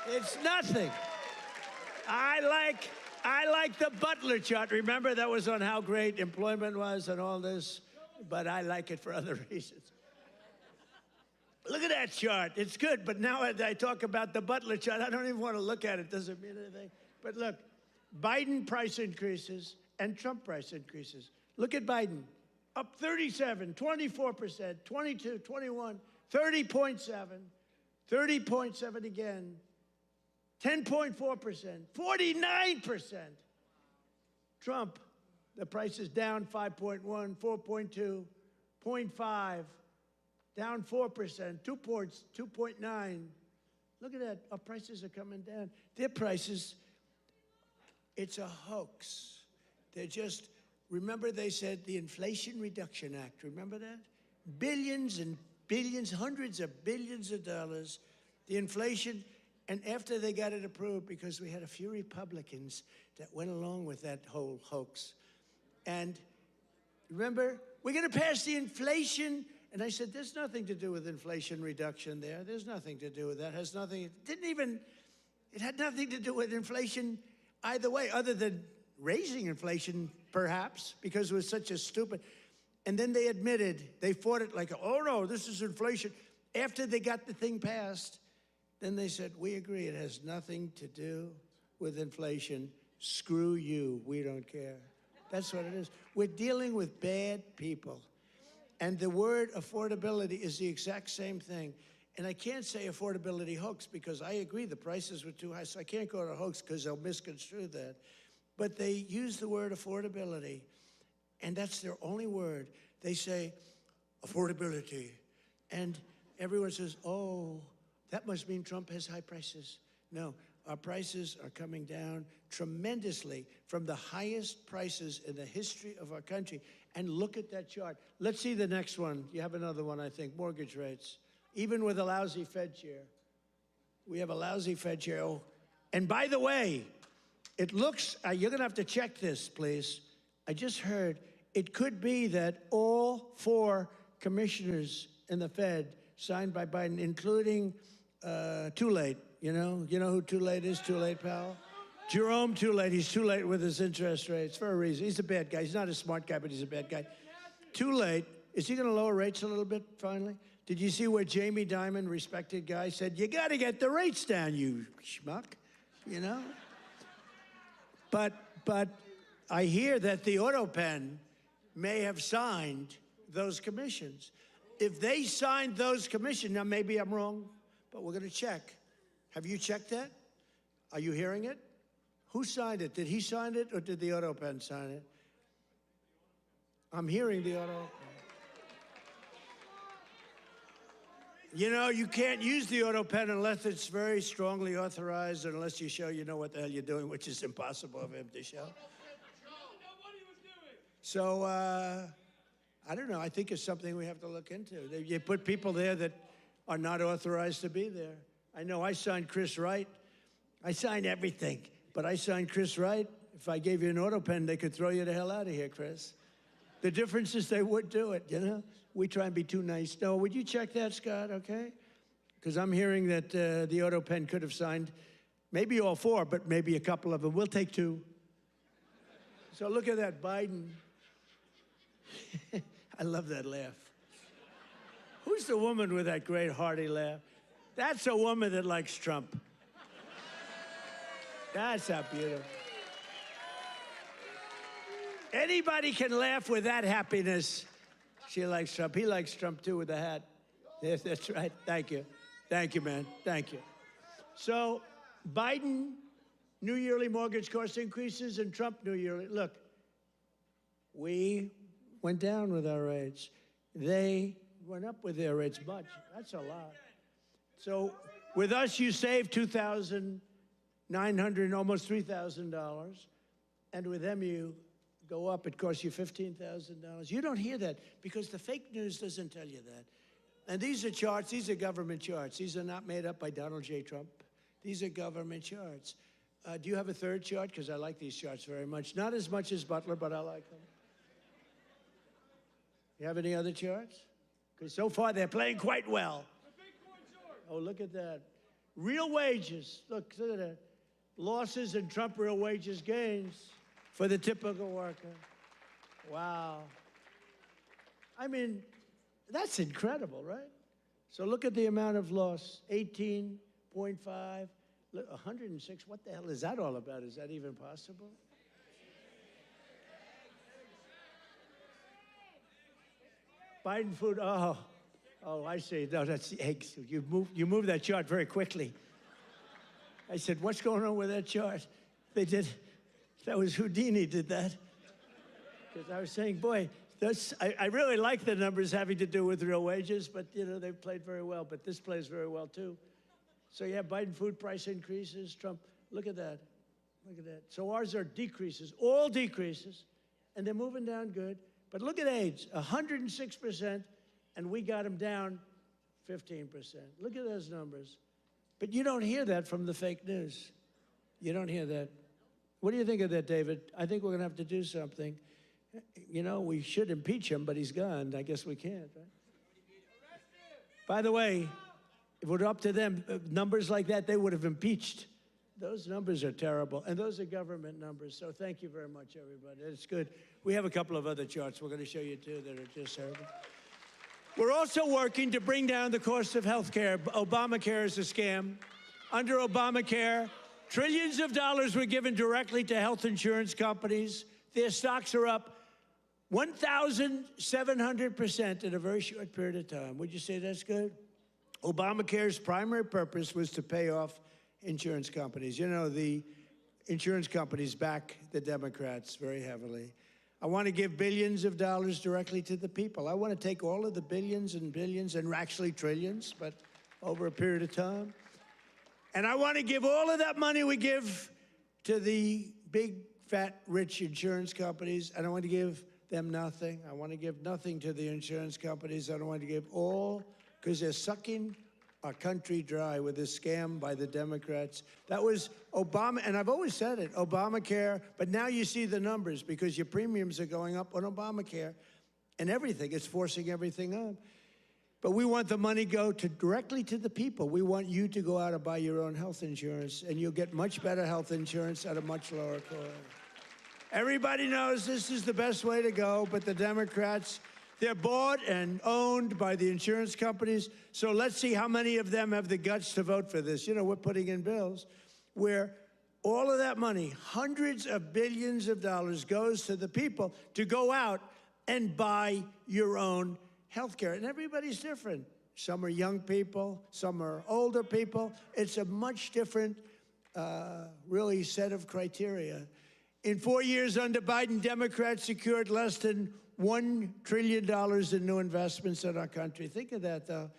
It's nothing. I like the Butler chart. Remember, that was on how great employment was and all this, but I like it for other reasons. Look at that chart. It's good, but now I talk about the Butler chart, I don't even want to look at it. Doesn't mean anything. But look, Biden price increases and Trump price increases. Look at Biden. Up 37, 24%, 22, 21, 30.7, 30.7 again. 10.4%, 49%. Trump, the price is down 5.1, 4.2, 0.5, down 4%, 2 points, 2.9. Look at that, our prices are coming down. Their prices, it's a hoax. They're just, remember they said the Inflation Reduction Act, remember that? Billions and billions, hundreds of billions of dollars. The inflation. And after they got it approved, because we had a few Republicans that went along with that whole hoax. And remember, we're going to pass the inflation. And I said, there's nothing to do with inflation reduction there. There's nothing to do with that. It had nothing to do with inflation either way, other than raising inflation, perhaps, because it was such a stupid. And then they admitted, they fought it like, oh no, this is inflation. After they got the thing passed, then they said, we agree, it has nothing to do with inflation. Screw you, we don't care. That's what it is. We're dealing with bad people. And the word affordability is the exact same thing. And I can't say affordability hoax because I agree the prices were too high, so I can't go to hoax because they'll misconstrue that. But they use the word affordability, and that's their only word. They say affordability. And everyone says, oh, That must mean Trump has high prices. No, our prices are coming down tremendously from the highest prices in the history of our country. And look at that chart. Let's see the next one. You have another one, I think, mortgage rates. Even with a lousy Fed chair. We have a lousy Fed chair. Oh, and by the way, it looks, you're going to have to check this, please. I just heard it could be that all 4 commissioners in the Fed signed by Biden, including Too Late. You know who Too Late is? Too Late, pal? Jerome Too Late. He's too late with his interest rates for a reason. He's a bad guy. He's not a smart guy, but he's a bad guy. Too Late. Is he going to lower rates a little bit finally? Did you see where Jamie Dimon, respected guy, said, you got to get the rates down, you schmuck, you know? But I hear that the auto pen may have signed those commissions. If they signed those commissions, now maybe I'm wrong, but we're going to check. Have you checked that? Are you hearing it? Who signed it? Did he sign it or did the auto pen sign it? I'm hearing the auto pen. You know, you can't use the auto pen unless it's very strongly authorized, unless you show you know what the hell you're doing, which is impossible of him to show. So, I don't know. I think it's something we have to look into. You put people there that are not authorized to be there. I know I signed Chris Wright. I signed everything, but I signed Chris Wright. If I gave you an auto pen, they could throw you the hell out of here, Chris. The difference is they would do it, you know? We try and be too nice. No, would you check that, Scott, okay? Because I'm hearing that the auto pen could have signed maybe all 4, but maybe a couple of them. We'll take 2. So look at that, Biden. I love that laugh. Who's the woman with that great hearty laugh? That's a woman that likes Trump. That's how beautiful. Anybody can laugh with that happiness. She likes Trump. He likes Trump, too, with the hat. Yes, that's right. Thank you. Thank you, man. Thank you. So Biden, new yearly mortgage cost increases, and Trump, new yearly. Look, we went down with our rates. They went up with their rates much. That's a lot. So with us, you save $2,900, almost $3,000. And with them, you go up. It costs you $15,000. You don't hear that because the fake news doesn't tell you that. And these are charts. These are government charts. These are not made up by Donald J. Trump. These are government charts. Do you have a third chart? Because I like these charts very much. Not as much as Butler, but I like them. You have any other charts? Because so far they're playing quite well. Oh, look at that. Real wages. Look at that. Losses and Trump real wages gains for the typical worker. Wow. I mean, that's incredible, right? So look at the amount of loss, 18.5, 106. What the hell is that all about? Is that even possible? Biden food, oh, I see. No, that's the eggs. You move that chart very quickly. I said, what's going on with that chart? They did, that was Houdini did that. Because I was saying, boy, I really like the numbers having to do with real wages, but, you know, they've played very well. But this plays very well, too. So, yeah, Biden food price increases, Trump, look at that. Look at that. So ours are decreases, all decreases, and they're moving down good. But look at AIDS, 106%, and we got them down 15%. Look at those numbers. But you don't hear that from the fake news. You don't hear that. What do you think of that, David? I think we're going to have to do something. You know, we should impeach him, but he's gone. I guess we can't, right? By the way, if it were up to them, numbers like that, they would have impeached. Those numbers are terrible, and those are government numbers. So thank you very much, everybody. It's good. We have a couple of other charts we're going to show you, too, that are just terrible. We're also working to bring down the cost of health care. Obamacare is a scam. Under Obamacare, trillions of dollars were given directly to health insurance companies. Their stocks are up 1,700% in a very short period of time. Would you say that's good? Obamacare's primary purpose was to pay off insurance companies. You know, the insurance companies back the Democrats very heavily. I want to give billions of dollars directly to the people. I want to take all of the billions and billions and actually trillions, but over a period of time. And I want to give all of that money we give to the big, fat, rich insurance companies. I don't want to give them nothing. I want to give nothing to the insurance companies. I don't want to give all, because they're sucking our country dry with this scam by the Democrats. That was Obama, and I've always said it, Obamacare, but now you see the numbers because your premiums are going up on Obamacare and everything. It's forcing everything up. But we want the money go directly to the people. We want you to go out and buy your own health insurance, and you'll get much better health insurance at a much lower cost. Everybody knows this is the best way to go, but the Democrats, they're bought and owned by the insurance companies. So let's see how many of them have the guts to vote for this. You know, we're putting in bills where all of that money, hundreds of billions of dollars, goes to the people to go out and buy your own health care. And everybody's different. Some are young people, some are older people. It's a much different, really, set of criteria. In 4 years under Biden, Democrats secured less than $1 trillion in new investments in our country. Think of that, though.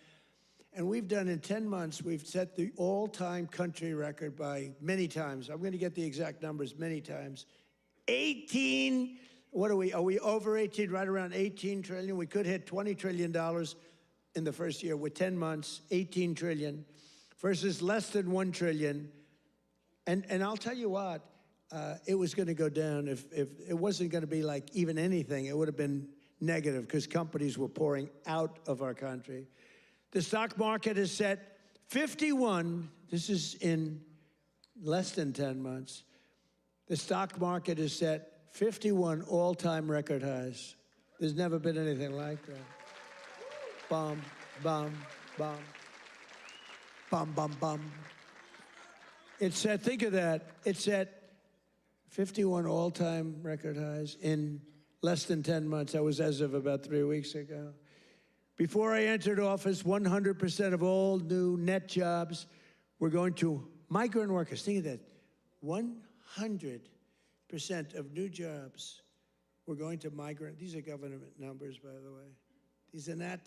And we've done, in 10 months, we've set the all-time country record by many times. I'm going to get the exact numbers, many times. 18, what are we over 18, right around 18 trillion? We could hit $20 trillion in the first year. With 10 months, 18 trillion versus less than 1 trillion. And I'll tell you what, it was going to go down. If it wasn't going to be like even anything, it would have been negative because companies were pouring out of our country. The stock market is set 51, this is in less than 10 months, the stock market is set 51 all-time record highs. There's never been anything like that. Bum, bum, bum, bum, bum, bum. It's at, think of that, it's at 51 all-time record highs in less than 10 months. That was as of about 3 weeks ago. Before I entered office, 100% of all new net jobs were going to migrant workers. Think of that. 100% of new jobs were going to migrant. These are government numbers, by the way. These are not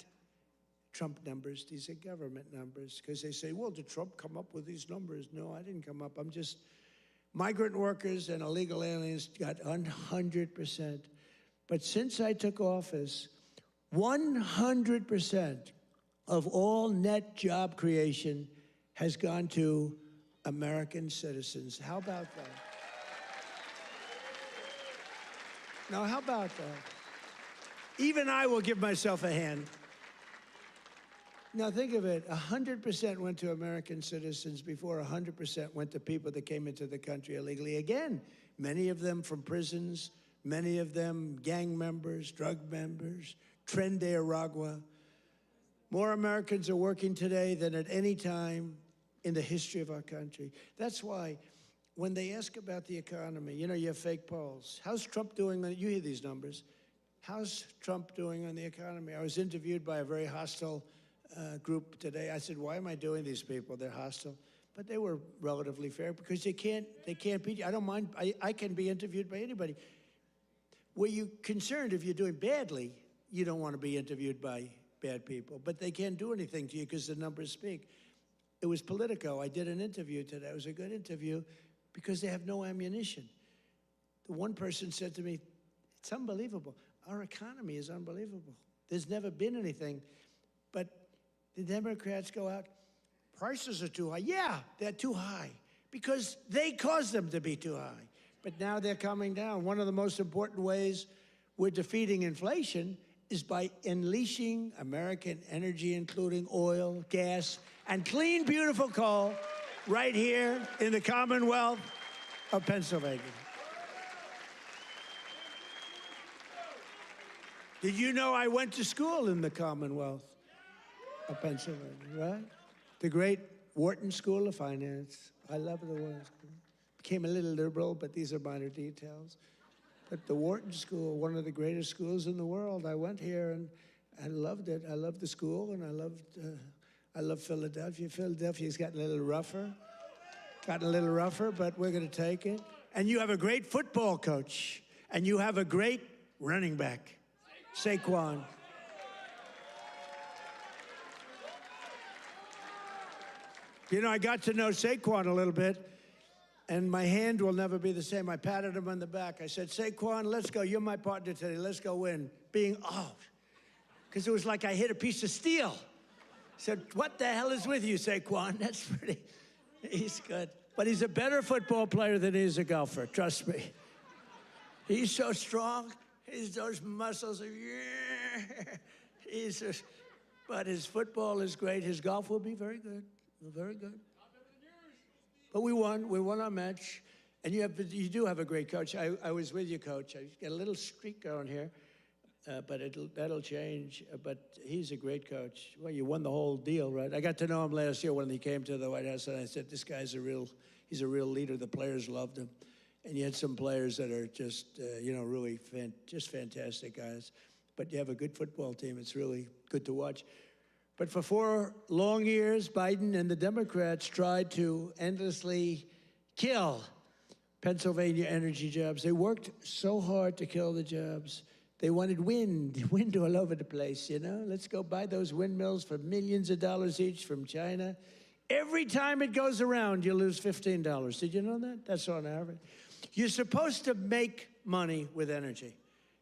Trump numbers. These are government numbers. Because they say, well, did Trump come up with these numbers? No, I didn't come up. I'm just... Migrant workers and illegal aliens got 100%. But since I took office, 100% of all net job creation has gone to American citizens. How about that? Now, how about that? Even I will give myself a hand. Now, think of it. 100% went to American citizens before 100% went to people that came into the country illegally. Again, many of them from prisons, many of them gang members, drug members, Tren de Aragua. More Americans are working today than at any time in the history of our country. That's why when they ask about the economy, you know, you have fake polls. How's Trump doing? You hear these numbers. How's Trump doing on the economy? I was interviewed by a very hostile group today. I said, why am I doing these people? They're hostile. But they were relatively fair because they can't beat you. I don't mind. I can be interviewed by anybody. Were you concerned if you're doing badly, you don't want to be interviewed by bad people. But they can't do anything to you because the numbers speak. It was Politico. I did an interview today. It was a good interview because they have no ammunition. The one person said to me, it's unbelievable. Our economy is unbelievable. There's never been anything. But the Democrats go out, prices are too high. Yeah, they're too high because they caused them to be too high. But now they're coming down. One of the most important ways we're defeating inflation is by unleashing American energy, including oil, gas, and clean, beautiful coal right here in the Commonwealth of Pennsylvania. Did you know I went to school in the Commonwealth of Pennsylvania, right? The great Wharton School of Finance. I love the Wharton School. Became a little liberal, but these are minor details. But the Wharton School, one of the greatest schools in the world. I went here and I loved it. I loved the school, and I love Philadelphia. Philadelphia's gotten a little rougher. But we're going to take it. And you have a great football coach, and you have a great running back, Saquon. You know, I got to know Saquon a little bit, and my hand will never be the same. I patted him on the back. I said, Saquon, let's go. You're my partner today. Let's go win. Being out. Because it was like I hit a piece of steel. I said, what the hell is with you, Saquon? That's pretty, he's good. But he's a better football player than he is a golfer, trust me. He's so strong. Those muscles are, yeah. But his football is great. His golf will be very good, very good. But we won our match. And you do have a great coach. I was with you, Coach. I got a little streak going here, but that'll change. But he's a great coach. Well, you won the whole deal, right? I got to know him last year when he came to the White House, and I said, this guy's he's a real leader. The players loved him. And you had some players that are just, really just fantastic guys. But you have a good football team. It's really good to watch. But for 4 long years, Biden and the Democrats tried to endlessly kill Pennsylvania energy jobs. They worked so hard to kill the jobs. They wanted wind all over the place, you know? Let's go buy those windmills for millions of dollars each from China. Every time it goes around, you lose $15. Did you know that? That's on average. You're supposed to make money with energy.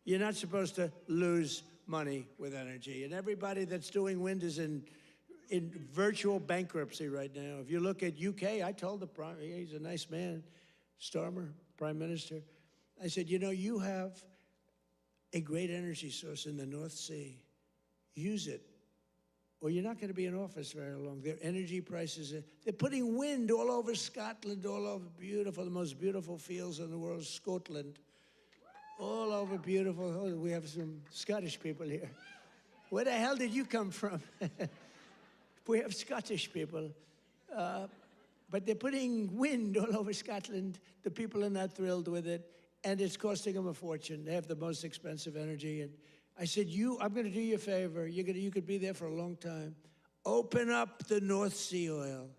You're not supposed to lose money with energy. And everybody that's doing wind is in virtual bankruptcy right now. If you look at UK, I told he's a nice man, Starmer, Prime Minister. I said, you have a great energy source in the North Sea. Use it, or you're not going to be in office very long. Their energy prices, they're putting wind all over Scotland, all over the most beautiful fields in the world, Scotland. All over beautiful. Oh, we have some Scottish people here. Where the hell did you come from? We have Scottish people. But they're putting wind all over Scotland. The people are not thrilled with it. And it's costing them a fortune. They have the most expensive energy. And I said, I'm going to do you a favor. You could be there for a long time. Open up the North Sea oil.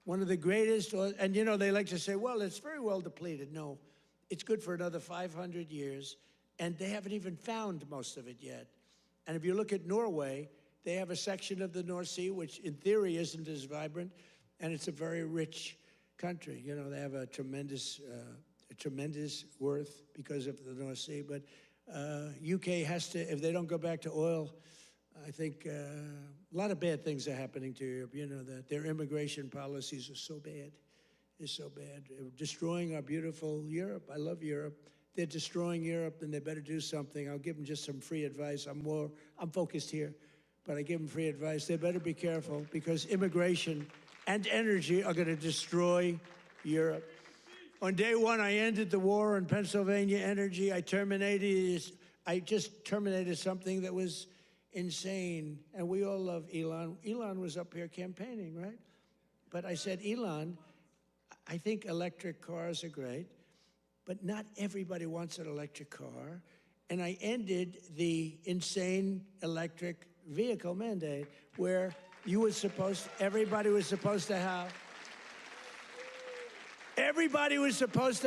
One of the greatest oil. And, they like to say, well, it's very well depleted. No. It's good for another 500 years, and they haven't even found most of it yet. And if you look at Norway, they have a section of the North Sea, which in theory isn't as vibrant, and it's a very rich country. They have a tremendous worth because of the North Sea. But UK has to, if they don't go back to oil, I think a lot of bad things are happening to Europe. That their immigration policies are so bad. Is so bad. They're destroying our beautiful Europe. I love Europe. They're destroying Europe, and they better do something. I'll give them just some free advice. I'm focused here, but I give them free advice. They better be careful because immigration and energy are going to destroy Europe. On day 1, I ended the war on Pennsylvania energy. I just terminated something that was insane. And we all love Elon. Elon was up here campaigning, right? But I said, Elon, I think electric cars are great, but not everybody wants an electric car. And I ended the insane electric vehicle mandate where everybody was supposed to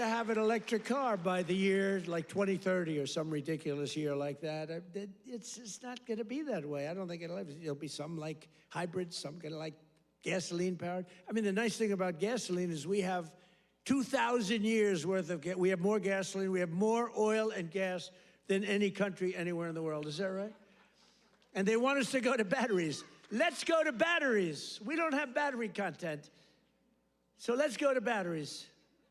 have an electric car by the year like 2030 or some ridiculous year like that. It's not going to be that way. I don't think it'll be some like hybrids, some kind of like gasoline powered. I mean, the nice thing about gasoline is we have 2,000 years worth of we have more gasoline, we have more oil and gas than any country anywhere in the world. Is that right? And they want us to go to batteries. Let's go to batteries. We don't have battery content. So let's go to batteries,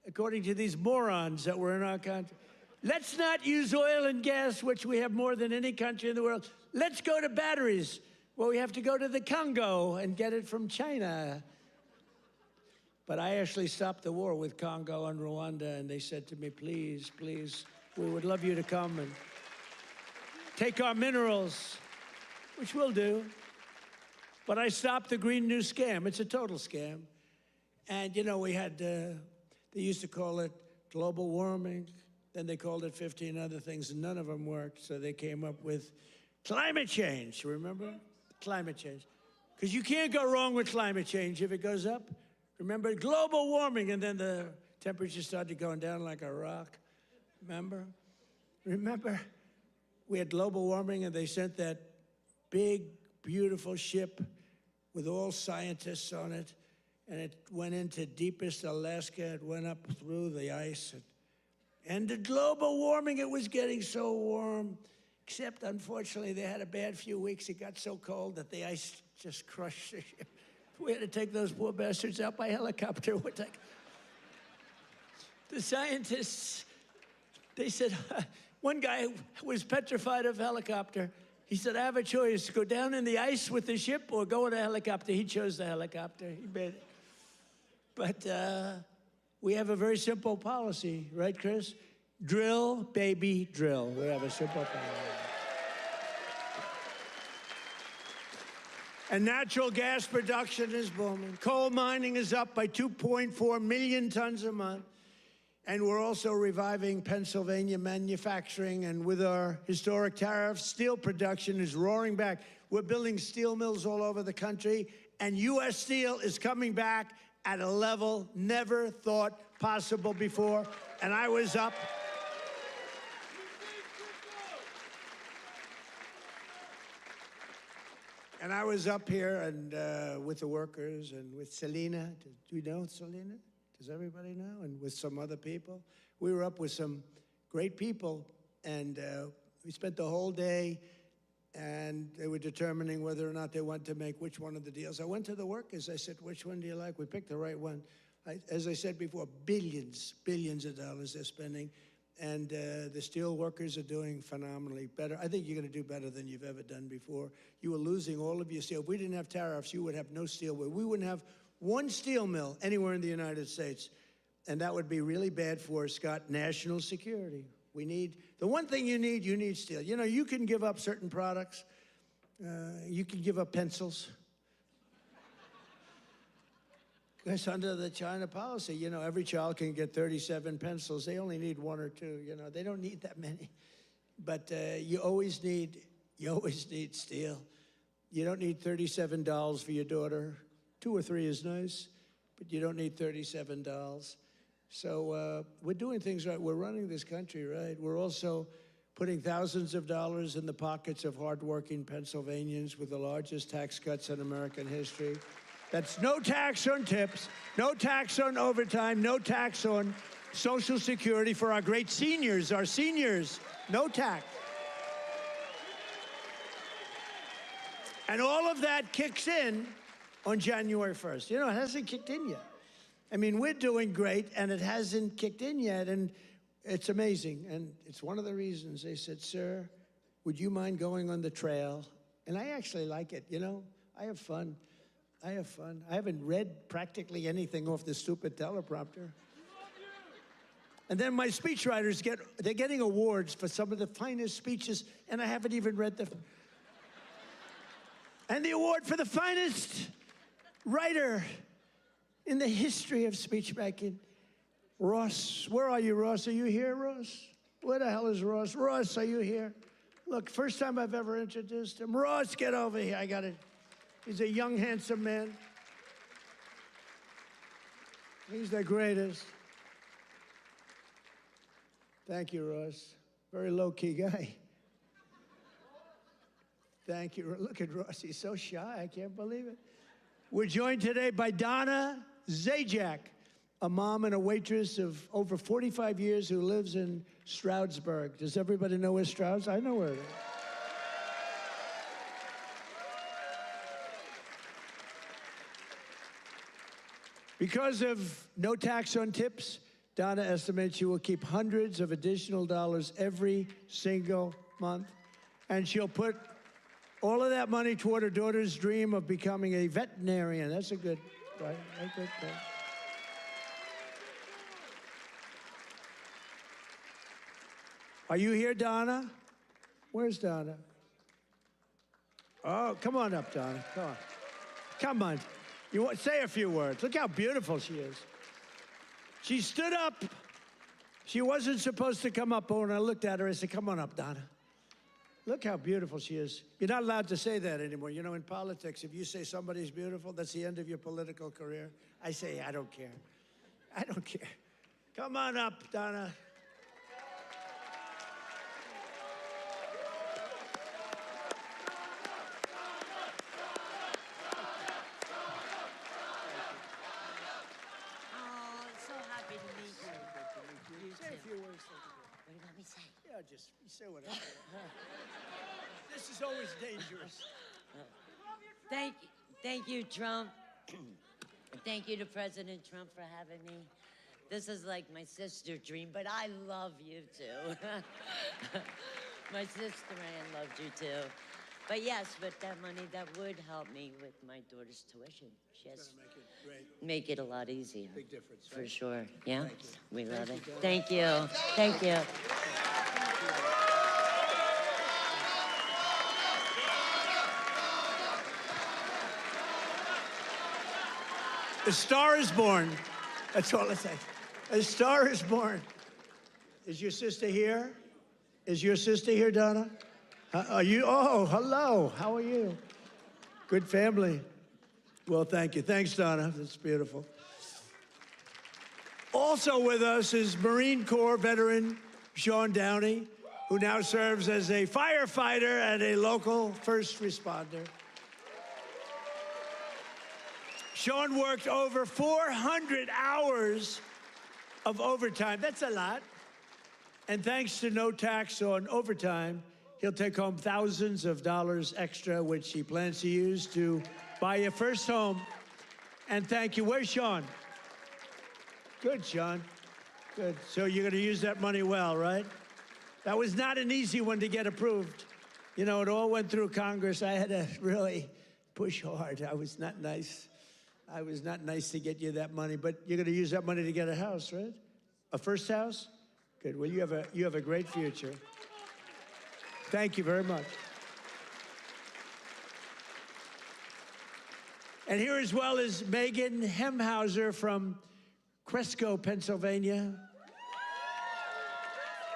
according to these morons that were in our country. Let's not use oil and gas, which we have more than any country in the world. Let's go to batteries. Well, we have to go to the Congo and get it from China. But I actually stopped the war with Congo and Rwanda, and they said to me, please, please, we would love you to come and take our minerals, which we'll do. But I stopped the Green New Scam. It's a total scam. And, we had, they used to call it global warming. Then they called it 15 other things, and none of them worked. So they came up with climate change, remember? Climate change. Because you can't go wrong with climate change if it goes up. Remember, global warming, and then the temperature started going down like a rock. Remember? We had global warming, and they sent that big, beautiful ship with all scientists on it. and it went into deepest Alaska. It went up through the ice. And the global warming, it was getting so warm, except unfortunately they had a bad few weeks. It got so cold that the ice just crushed the ship. We had to take those poor bastards out by helicopter. The scientists, they said, one guy was petrified of helicopter. He said, I have a choice, go down in the ice with the ship or go in a helicopter. He chose the helicopter, he made it. But we have a very simple policy, right, Chris? Drill, baby, drill. We have a simple policy. And natural gas production is booming. Coal mining is up by 2.4 million tons a month. And we're also reviving Pennsylvania manufacturing. And with our historic tariffs, steel production is roaring back. We're building steel mills all over the country. And U.S. steel is coming back at a level never thought possible before. And I was up. And I was up here and with the workers and with Selena. Do you know Selena? Does everybody know? And with some other people. We were up with some great people, and we spent the whole day, and they were determining whether or not they want to make which one of the deals. I went to the workers. I said, which one do you like? We picked the right one. As I said before, billions of dollars they're spending, and the steel workers are doing phenomenally better. I think you're going to do better than you've ever done before. You were losing all of your steel. If we didn't have tariffs, you would have no steel. We wouldn't have one steel mill anywhere in the United States, and that would be really bad for, Scott, national security. We need, the one thing you need steel. You know, you can give up certain products. You can give up pencils. Because under the China policy, you know, every child can get 37 pencils. They only need one or two, you know. They don't need that many. But you always need steel. You don't need $37 for your daughter. 2 or 3 is nice, but you don't need $37. So we're doing things right. We're running this country right. We're also putting thousands of dollars in the pockets of hardworking Pennsylvanians with the largest tax cuts in American history. That's no tax on tips, no tax on overtime, no tax on Social Security for our great seniors, no tax. And all of that kicks in on January 1st. You know, it hasn't kicked in yet. I mean, we're doing great, and it hasn't kicked in yet, and it's amazing. And it's one of the reasons they said, sir, would you mind going on the trail? And I actually like it, you know? I have fun. I haven't read practically anything off the stupid teleprompter. And then my speechwriters they're getting awards for some of the finest speeches, and I haven't even read them. And the award for the finest writer in the history of speechmaking, Ross. Where are you, Ross? Are you here, Ross? Where the hell is Ross? Ross, are you here? Look, first time I've ever introduced him. Ross, get over here. I got it. He's a young, handsome man. He's the greatest. Thank you, Ross. Very low-key guy. Thank you. Look at Ross. He's so shy. I can't believe it. We're joined today by Donna Zajac, a mom and a waitress of over 45 years who lives in Stroudsburg. Does everybody know where Strouds? I know where it is. Because of no tax on tips, Donna estimates she will keep hundreds of additional dollars every single month, and she'll put all of that money toward her daughter's dream of becoming a veterinarian. That's a good, right? That's a good thing. Are you here, Donna? Where's Donna? Oh, come on up, Donna. Come on. Come on. You want, say a few words. Look how beautiful she is. She stood up. She wasn't supposed to come up, but when I looked at her, I said, come on up, Donna. Look how beautiful she is. You're not allowed to say that anymore. You know, in politics, if you say somebody's beautiful, that's the end of your political career. I say, I don't care. I don't care. Come on up, Donna. Say a few words. What do you want me to say? Yeah, just say whatever. This is always dangerous. Thank you, Trump. Thank you to President Trump for having me. This is like my sister dream, but I love you too. My sister Ann loved you too. But yes, with that money, that would help me with my daughter's tuition. Yes, Make it great. make it a lot easier. Big difference. For Right? sure. Yeah, we love it. you, Thank you. Thank you. A star is born. That's all I say. A star is born. Is your sister here? Is your sister here, Donna? Are you? Oh, hello. How are you? Good family. Well, thank you. Thanks, Donna. That's beautiful. Also with us is Marine Corps veteran Sean Downey, who now serves as a firefighter and a local first responder. Sean worked over 400 hours of overtime. That's a lot. And thanks to no tax on overtime, he'll take home thousands of dollars extra, which he plans to use to buy your first home. And thank you. Where's Sean? Good, Sean. Good. So you're going to use that money well, right? That was not an easy one to get approved. You know, it all went through Congress. I had to really push hard. I was not nice. I was not nice to get you that money, but you're going to use that money to get a house, right? A first house? Good. Well, you have a great future. Thank you very much. And here as well is Megan Hemhauser from Cresco, Pennsylvania.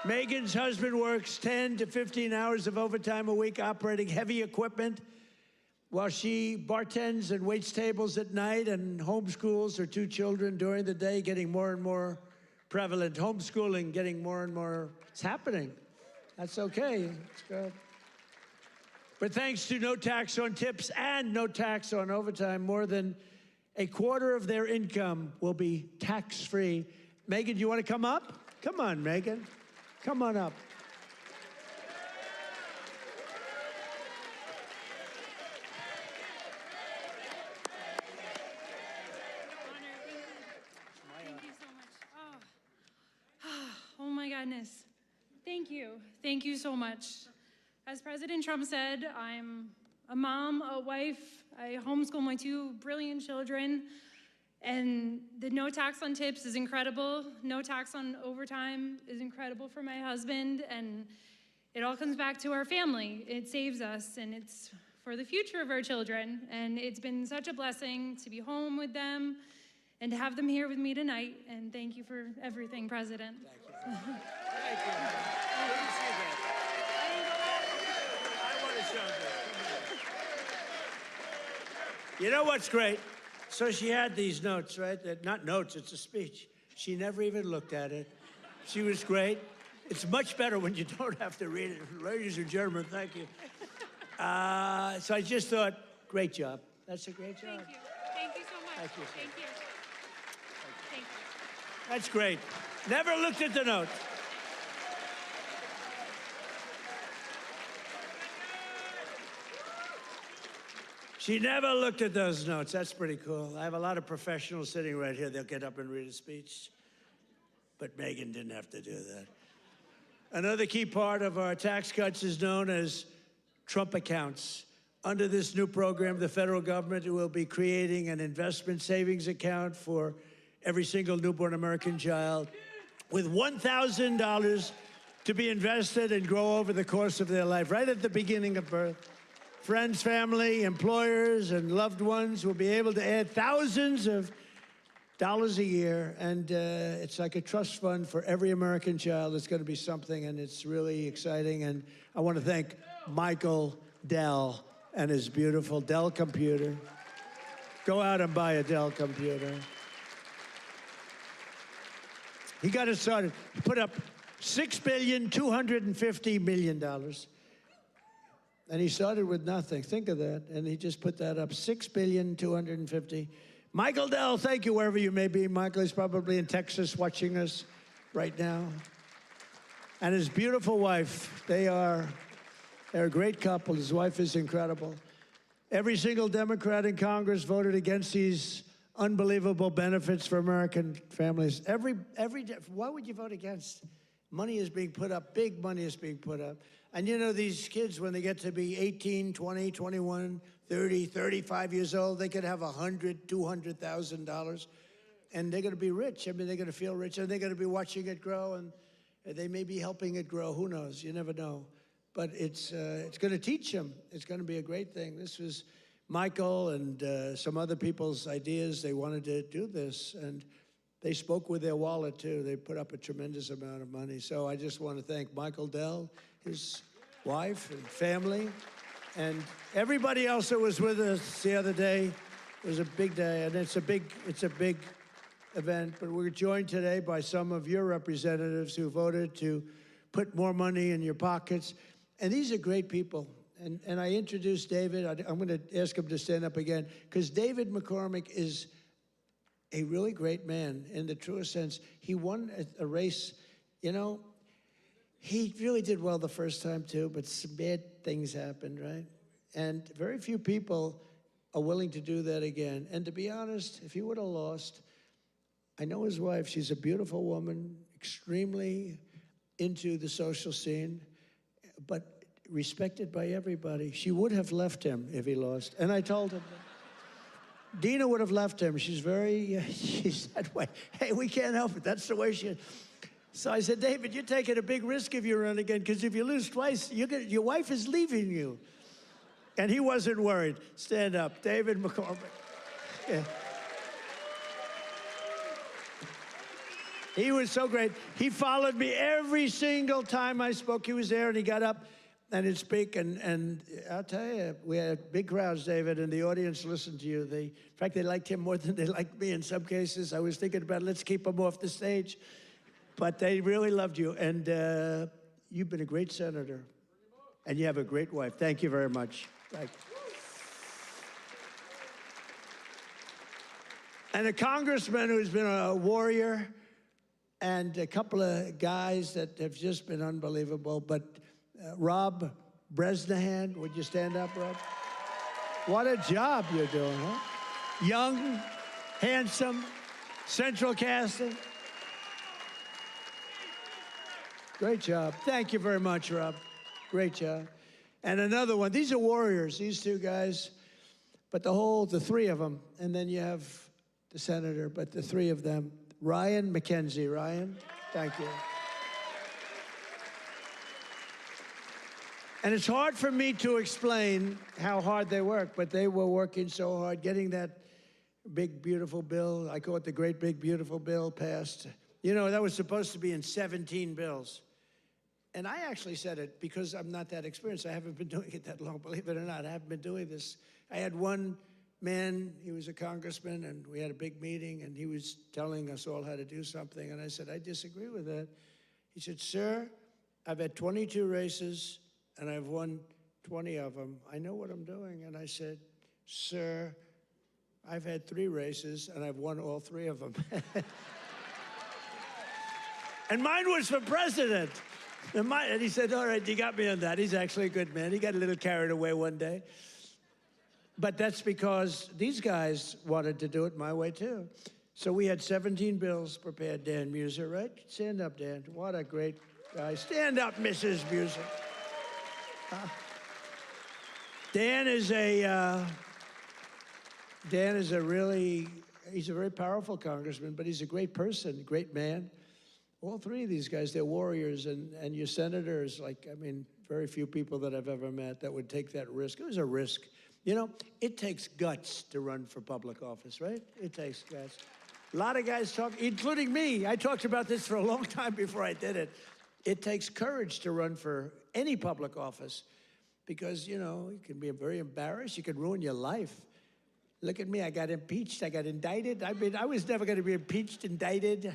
Megan's husband works 10 to 15 hours of overtime a week operating heavy equipment while she bartends and waits tables at night and homeschools her two children during the day, getting more and more prevalent. Homeschooling getting more and more, it's happening. That's okay, it's good. But thanks to no tax on tips and no tax on overtime, more than a quarter of their income will be tax-free. Megan, do you want to come up? Come on, Megan. Come on up. Thank you so much. Oh my goodness. Thank you. Thank you so much. As President Trump said, I'm a mom, a wife. I homeschool my two brilliant children. And the no tax on tips is incredible. No tax on overtime is incredible for my husband. And it all comes back to our family. It saves us, and it's for the future of our children. And it's been such a blessing to be home with them and to have them here with me tonight. And thank you for everything, President. Thank you. Thank you. I want to see that. I want to show this. You know what's great? So she had these notes, right? Not notes, it's a speech. She never even looked at it. She was great. It's much better when you don't have to read it. Ladies and gentlemen, thank you. So I just thought, great job. That's a great job. Thank you. Thank you so much. Thank you. Thank you. Thank you. That's great. Never looked at the notes. She never looked at those notes. That's pretty cool. I have a lot of professionals sitting right here. They'll get up and read a speech. But Megan didn't have to do that. Another key part of our tax cuts is known as Trump accounts. Under this new program, the federal government will be creating an investment savings account for every single newborn American child with $1,000 to be invested and grow over the course of their life, right at the beginning of birth. Friends, family, employers, and loved ones will be able to add thousands of dollars a year, and it's like a trust fund for every American child. It's going to be something, and it's really exciting. And I want to thank Michael Dell and his beautiful Dell computer. Go out and buy a Dell computer. He got it started. He put up $6.25 billion. And he started with nothing. Think of that. And he just put that up, $6.25 billion. Michael Dell, thank you wherever you may be. Michael is probably in Texas watching us. right now. And his beautiful wife. They're a great couple. His wife is incredible. Every single Democrat in Congress voted against these unbelievable benefits for American families. Why would you vote against? Money is being put up, big money is being put up. And you know, these kids, when they get to be 18, 20, 21, 30, 35 years old, they could have $100,000, $200,000, and they're going to be rich. I mean, they're going to feel rich, and they're going to be watching it grow, and they may be helping it grow. Who knows? You never know. But it's going to teach them. It's going to be a great thing. This was Michael and some other people's ideas. They wanted to do this, and they spoke with their wallet, too. They put up a tremendous amount of money. So I just want to thank Michael Dell, his wife and family, and everybody else that was with us the other day. It was a big day, and it's a big event. But we're joined today by some of your representatives who voted to put more money in your pockets. And these are great people. And I introduced David. I'm going to ask him to stand up again, because David McCormick is a really great man in the truest sense. He won a race. You know, he really did well the first time, too, but some bad things happened, right? And very few people are willing to do that again. And to be honest, if he would have lost, I know his wife. She's a beautiful woman, extremely into the social scene, but respected by everybody. She would have left him if he lost. And I told him that. Dina would have left him. She's that way. Hey, we can't help it. That's the way she is. So I said, David, you're taking a big risk if you run again, because if you lose twice, your wife is leaving you. And he wasn't worried. Stand up. David McCormick. Yeah. He was so great. He followed me every single time I spoke. He was there, and he got up and he'd speak. And I'll tell you, we had big crowds, David, and the audience listened to you. In fact, they liked him more than they liked me in some cases. I was thinking about, let's keep him off the stage. But they really loved you. And you've been a great senator. And you have a great wife. Thank you very much. Thank you. And a congressman who's been a warrior, and a couple of guys that have just been unbelievable. But Rob Bresnahan, would you stand up, Rob? What a job you're doing, huh? Young, handsome, central casting. Great job. Thank you very much, Rob. Great job. And another one. These are warriors, these two guys. But the three of them. And then you have the senator, but the three of them. Ryan McKenzie. Ryan, thank you. And it's hard for me to explain how hard they work, but they were working so hard, getting that big, beautiful bill. I call it the great, big, beautiful bill passed. You know, that was supposed to be in 17 bills. And I actually said it because I'm not that experienced. I haven't been doing it that long, believe it or not. I haven't been doing this. I had one man, he was a congressman, and we had a big meeting, and he was telling us all how to do something. And I said, I disagree with that. He said, sir, I've had 22 races, and I've won 20 of them. I know what I'm doing. And I said, sir, I've had 3 races, and I've won all 3 of them. And mine was for president. And he said, all right, you got me on that. He's actually a good man. He got a little carried away one day. But that's because these guys wanted to do it my way, too. So we had 17 bills prepared. Dan Muser, right? Stand up, Dan. What a great guy. Stand up, Mrs. Muser. Dan is a he's a very powerful congressman, but he's a great person, great man. All 3 of these guys, they're warriors, and your senators, very few people that I've ever met that would take that risk. It was a risk. You know, it takes guts to run for public office, right? It takes guts. A lot of guys talk, including me. I talked about this for a long time before I did it. It takes courage to run for any public office because, you know, you can be very embarrassed. You can ruin your life. Look at me. I got impeached. I got indicted. I was never going to be impeached, indicted.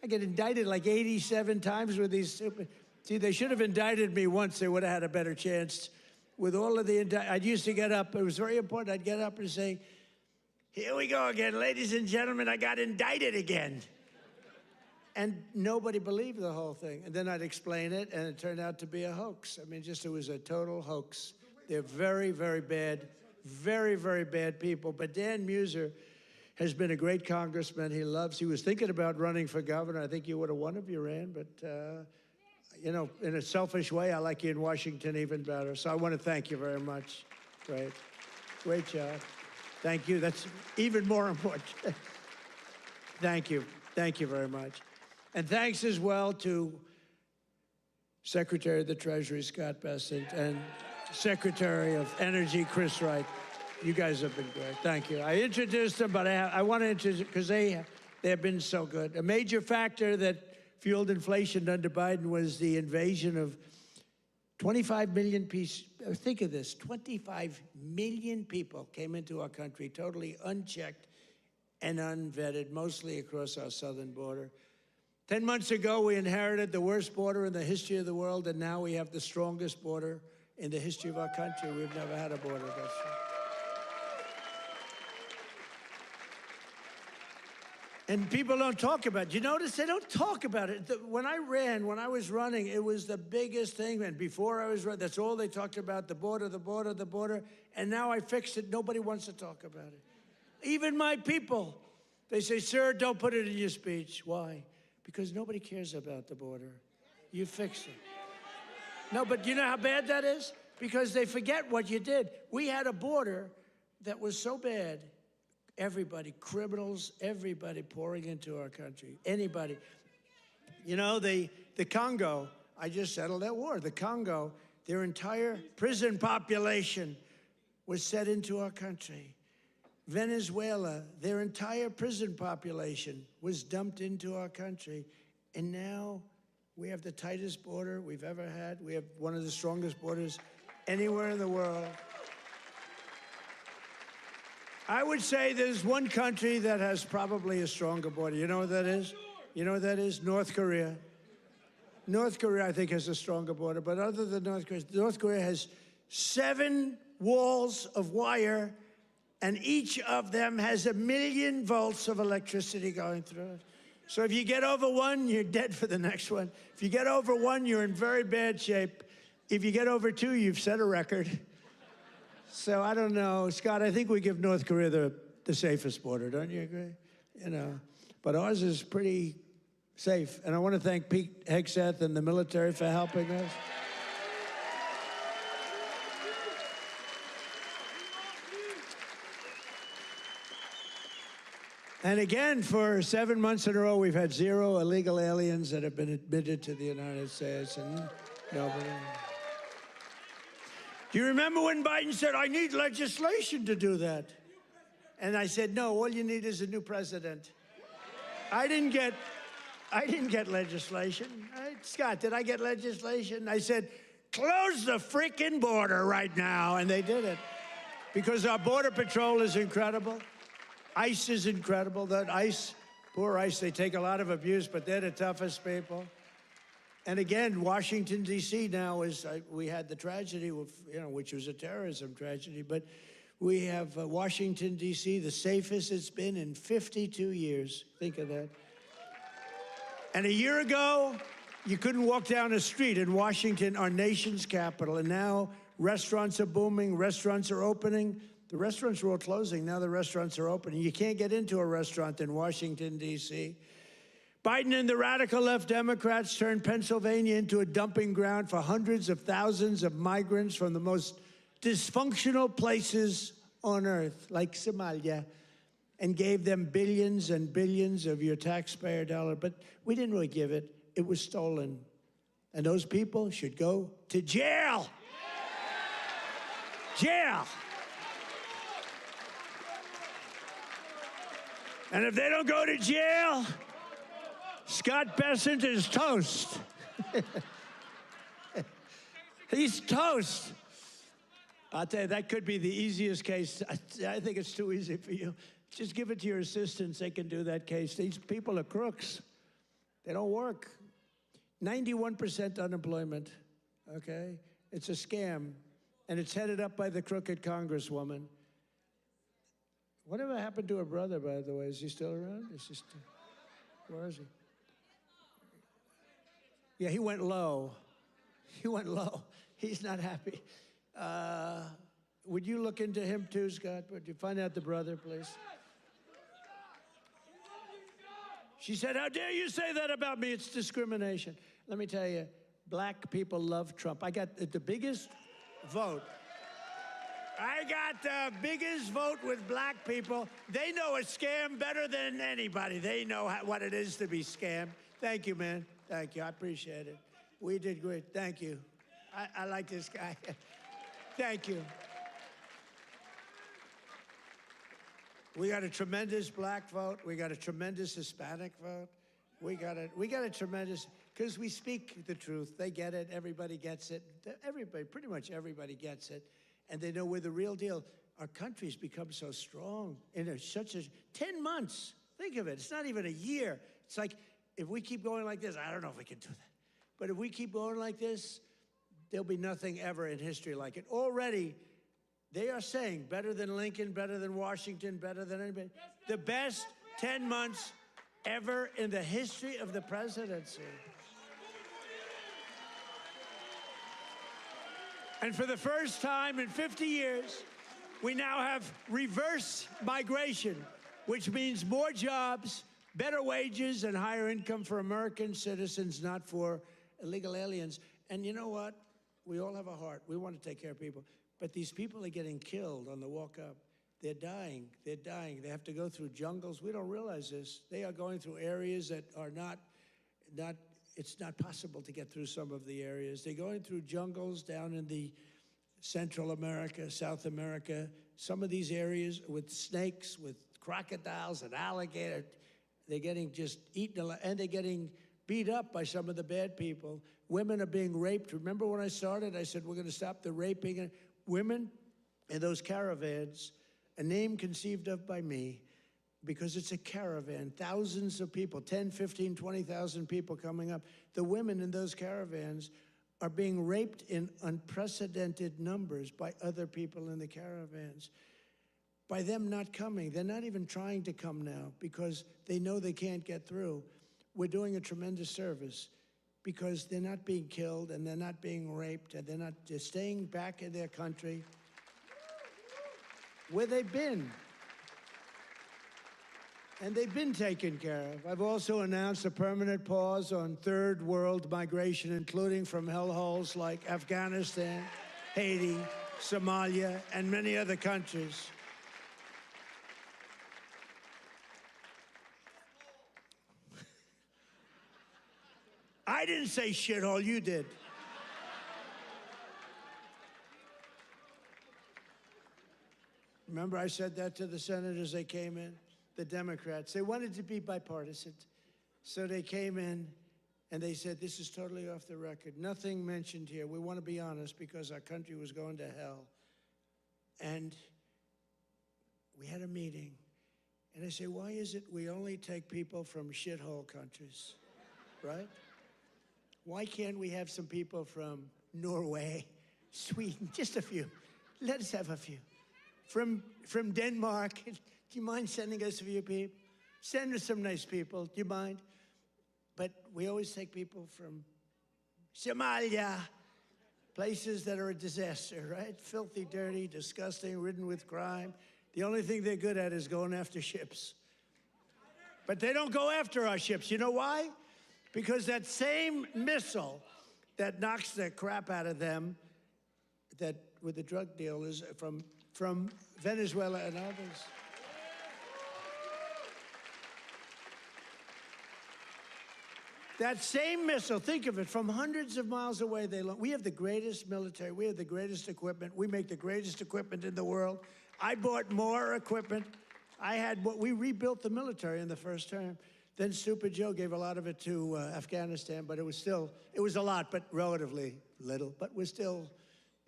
I get indicted like 87 times with these stupid... See, they should have indicted me once. They would have had a better chance. With all of the... I used to get up. It was very important. I'd get up and say, here we go again. Ladies and gentlemen, I got indicted again. And nobody believed the whole thing. And then I'd explain it, and it turned out to be a hoax. I mean, just it was a total hoax. They're very, very bad, very, very bad people. But Dan Muser has been a great congressman. He was thinking about running for governor. I think you would have won if you ran, but you know, in a selfish way, I like you in Washington even better. So I want to thank you very much. Great. Great job. Thank you. That's even more important. Thank you. Thank you very much. And thanks as well to Secretary of the Treasury, Scott Bessent, and Secretary of Energy, Chris Wright. You guys have been great. Thank you. I introduced them, but I want to introduce, because they have been so good. A major factor that fueled inflation under Biden was the invasion of 25 million people. Think of this, 25 million people came into our country totally unchecked and unvetted, mostly across our southern border. 10 months ago, we inherited the worst border in the history of the world, and now we have the strongest border in the history of our country. We've never had a border this strong. And people don't talk about it. You notice they don't talk about it. When I was running, it was the biggest thing. And before I was running, that's all they talked about, the border, the border, the border. And now I fixed it. Nobody wants to talk about it. Even my people, they say, sir, don't put it in your speech. Why? Because nobody cares about the border. You fixed it. No, but you know how bad that is? Because they forget what you did. We had a border that was so bad, everybody, criminals, everybody pouring into our country, anybody. You know, the Congo, I just settled that war. The Congo, their entire prison population was set into our country. Venezuela, their entire prison population was dumped into our country. And now we have the tightest border we've ever had. We have one of the strongest borders anywhere in the world. I would say there's one country that has probably a stronger border. You know what that is? You know what that is? North Korea. North Korea, I think, has a stronger border. But other than North Korea has 7 walls of wire, and each of them has 1 million volts of electricity going through it. So if you get over one, you're dead for the next one. If you get over one, you're in very bad shape. If you get over 2, you've set a record. So I don't know, Scott, I think we give North Korea the safest border, don't you agree? You know, but ours is pretty safe. And I want to thank Pete Hegseth and the military for helping us. And again, for 7 months in a row, we've had 0 illegal aliens that have been admitted to the United States, and nobody. Do you remember when Biden said, I need legislation to do that? And I said, no, all you need is a new president. I didn't get legislation. Scott, did I get legislation? I said, close the freaking border right now. And they did it. Because our Border Patrol is incredible. ICE is incredible. That ICE, poor ICE, they take a lot of abuse, but they're the toughest people. And again, Washington, D.C. now is, we had the tragedy, which was a terrorism tragedy, but we have Washington, D.C., the safest it's been in 52 years. Think of that. And a year ago, you couldn't walk down a street in Washington, our nation's capital, and now restaurants are booming, restaurants are opening. The restaurants were all closing, now the restaurants are opening. You can't get into a restaurant in Washington, D.C. Biden and the radical left Democrats turned Pennsylvania into a dumping ground for hundreds of thousands of migrants from the most dysfunctional places on earth, like Somalia, and gave them billions and billions of your taxpayer dollars. But we didn't really give it. It was stolen. And those people should go to jail. Jail. And if they don't go to jail, Scott Bessent is toast. He's toast. I'll tell you, that could be the easiest case. I think it's too easy for you. Just give it to your assistants. They can do that case. These people are crooks. They don't work. 91% unemployment, okay? It's a scam, and it's headed up by the crooked Congresswoman. Whatever happened to her brother, by the way? Is he still around? Where is he? Yeah, he went low. He went low. He's not happy. Would you look into him too, Scott? Would you find out the brother, please? She said, how dare you say that about me? It's discrimination. Let me tell you, black people love Trump. I got the biggest vote. I got the biggest vote with black people. They know a scam better than anybody. They know what it is to be scammed. Thank you, man. Thank you. I appreciate it. We did great. Thank you. I like this guy. Thank you. We got a tremendous black vote. We got a tremendous Hispanic vote. We got a tremendous, because we speak the truth. They get it. Everybody gets it. Everybody, pretty much everybody gets it. And they know we're the real deal. Our country's become so strong in such a 10 months. Think of it. It's not even a year. It's like, if we keep going like this, I don't know if we can do that. But if we keep going like this, there'll be nothing ever in history like it. Already, they are saying better than Lincoln, better than Washington, better than anybody. The best 10 months ever in the history of the presidency. And for the first time in 50 years, we now have reverse migration, which means more jobs, better wages, and higher income for American citizens, not for illegal aliens. And you know what? We all have a heart. We want to take care of people. But these people are getting killed on the walk up. They're dying. They're dying. They have to go through jungles. We don't realize this. They are going through areas that are not it's not possible to get through some of the areas. They're going through jungles down in the Central America, South America, some of these areas with snakes, with crocodiles and alligators. They're getting just eaten alive, and they're getting beat up by some of the bad people. Women are being raped. Remember when I started, I said, we're going to stop the raping. Women in those caravans, a name conceived of by me, because it's a caravan, thousands of people, 10, 15, 20,000 people coming up. The women in those caravans are being raped in unprecedented numbers by other people in the caravans. By them not coming, they're not even trying to come now because they know they can't get through. We're doing a tremendous service because they're not being killed and they're not being raped and they're staying back in their country where they've been. And they've been taken care of. I've also announced a permanent pause on third world migration, including from hellholes like Afghanistan, Haiti, Somalia, and many other countries. I didn't say shithole, you did. Remember I said that to the senators they came in? The Democrats. They wanted to be bipartisan. So they came in and they said, this is totally off the record. Nothing mentioned here. We want to be honest because our country was going to hell. And we had a meeting. And I say, why is it we only take people from shithole countries, right? Why can't we have some people from Norway, Sweden, just a few? Let us have a few. From Denmark. Do you mind sending us a few people? Send us some nice people. Do you mind? But we always take people from Somalia, places that are a disaster, right? Filthy, dirty, disgusting, ridden with crime. The only thing they're good at is going after ships. But they don't go after our ships. You know why? Because that same missile that knocks the crap out of them, that with the drug dealers from Venezuela and others. That same missile, think of it, from hundreds of miles away, we have the greatest military, we have the greatest equipment, we make the greatest equipment in the world. I bought more equipment. We rebuilt the military in the first term. Then Stupid Joe gave a lot of it to Afghanistan, but it was a lot, but relatively little. But we're still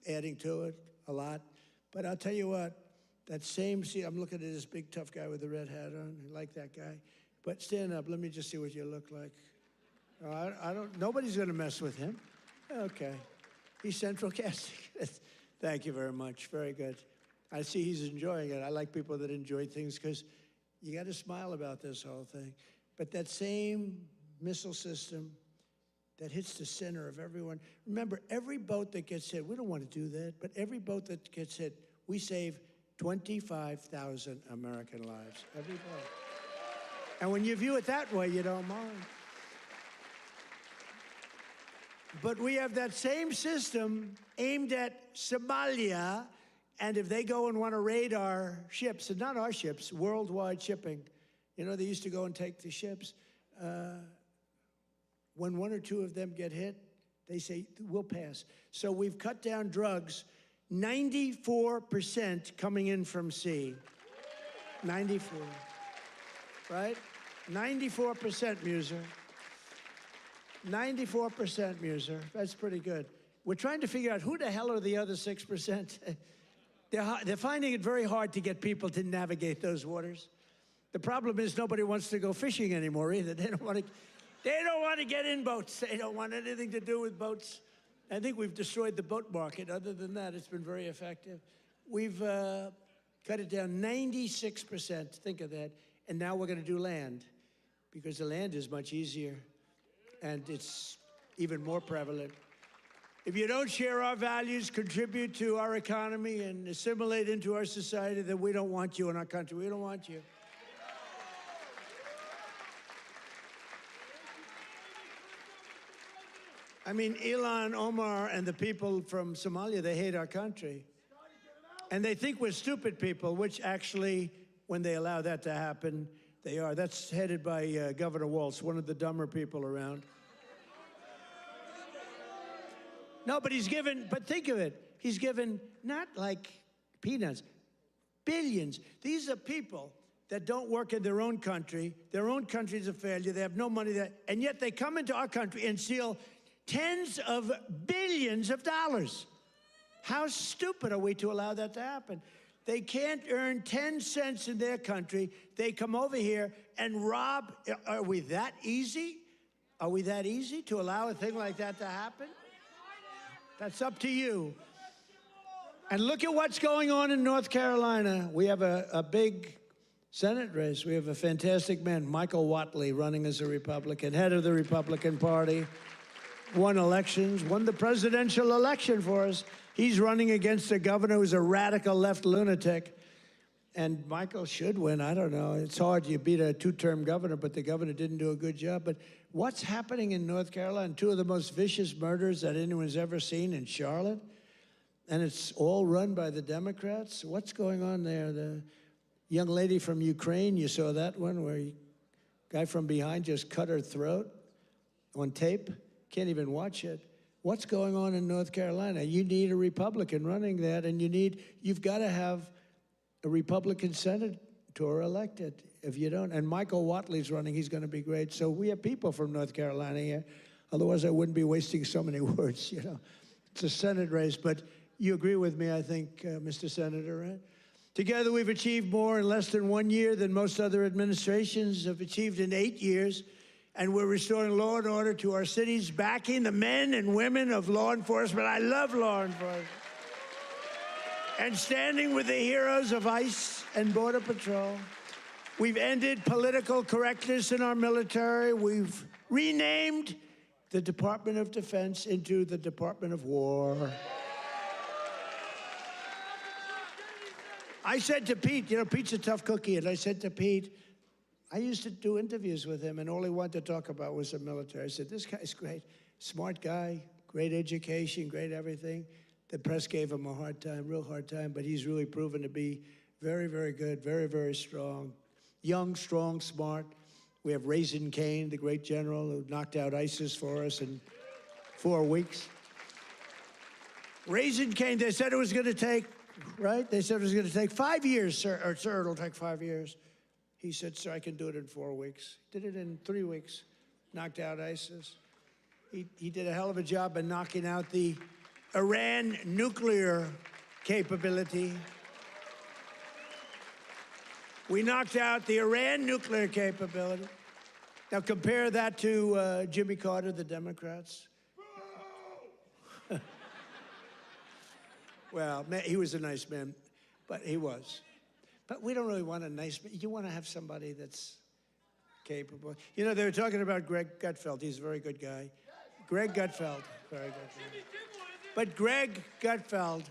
adding to it a lot. But I'll tell you what, I'm looking at this big tough guy with the red hat on. I like that guy. But stand up, let me just see what you look like. Nobody's gonna mess with him. Okay, he's central casting. Thank you very much, very good. I see he's enjoying it. I like people that enjoy things because you gotta smile about this whole thing. But that same missile system that hits the center of everyone. Remember, every boat that gets hit, we don't want to do that, but every boat that gets hit, we save 25,000 American lives, every boat. And when you view it that way, you don't mind. But we have that same system aimed at Somalia, and if they go and want to raid our ships, and not our ships, worldwide shipping, you know, they used to go and take the ships. When one or two of them get hit, they say, we'll pass. So we've cut down drugs, 94% coming in from sea. 94, right? 94%, Muser. 94%, Muser. That's pretty good. We're trying to figure out who the hell are the other 6%. They're finding it very hard to get people to navigate those waters. The problem is nobody wants to go fishing anymore either. They don't want to get in boats. They don't want anything to do with boats. I think we've destroyed the boat market. Other than that, it's been very effective. We've cut it down 96%. Think of that. And now we're going to do land, because the land is much easier, and it's even more prevalent. If you don't share our values, contribute to our economy, and assimilate into our society, then we don't want you in our country. We don't want you. I mean, Ilhan Omar and the people from Somalia, they hate our country. And they think we're stupid people, which actually, when they allow that to happen, they are. That's headed by Governor Walz, one of the dumber people around. No, but think of it. He's given not like peanuts, billions. These are people that don't work in their own country. Their own country's a failure. They have no money there. And yet they come into our country and steal tens of billions of dollars. How stupid are we to allow that to happen? They can't earn 10 cents in their country. They come over here and rob. Are we that easy? Are we that easy to allow a thing like that to happen? That's up to you. And look at what's going on in North Carolina. We have a big Senate race. We have a fantastic man, Michael Whatley, running as a Republican, head of the Republican Party. Won elections, won the presidential election for us. He's running against a governor who's a radical left lunatic. And Michael should win. I don't know. It's hard. You beat a two-term governor, but the governor didn't do a good job. But what's happening in North Carolina? Two of the most vicious murders that anyone's ever seen in Charlotte. And it's all run by the Democrats. What's going on there? The young lady from Ukraine, you saw that one where a guy from behind just cut her throat on tape. Can't even watch it. What's going on in North Carolina? You need a Republican running that, and you've got to have a Republican senator elected. If you don't, and Michael Whatley's running, he's going to be great. So we have people from North Carolina here. Otherwise, I wouldn't be wasting so many words, you know. It's a Senate race, but you agree with me, I think, Mr. Senator, right? Together, we've achieved more in less than 1 year than most other administrations have achieved in 8 years. And we're restoring law and order to our cities, backing the men and women of law enforcement. I love law enforcement. And standing with the heroes of ICE and Border Patrol. We've ended political correctness in our military. We've renamed the Department of Defense into the Department of War. I said to Pete, you know, Pete's a tough cookie, and I said to Pete, I used to do interviews with him, and all he wanted to talk about was the military. I said, this guy's great, smart guy, great education, great everything. The press gave him a hard time, real hard time, but he's really proven to be very, very good, very, very strong. Young, strong, smart. We have Raisin Cain, the great general who knocked out ISIS for us in 4 weeks. Raisin Cain, they said it was going to take, right? They said it was going to take 5 years, sir. Or, sir, it'll take 5 years. He said, sir, I can do it in 4 weeks. Did it in 3 weeks. Knocked out ISIS. He did a hell of a job in knocking out the Iran nuclear capability. We knocked out the Iran nuclear capability. Now compare that to Jimmy Carter, the Democrats. Well, he was a nice man, but he was. But we don't really want a nice man. You want to have somebody that's capable. You know, they were talking about Greg Gutfeld. He's a very good guy. Greg Gutfeld. Very good. But Greg Gutfeld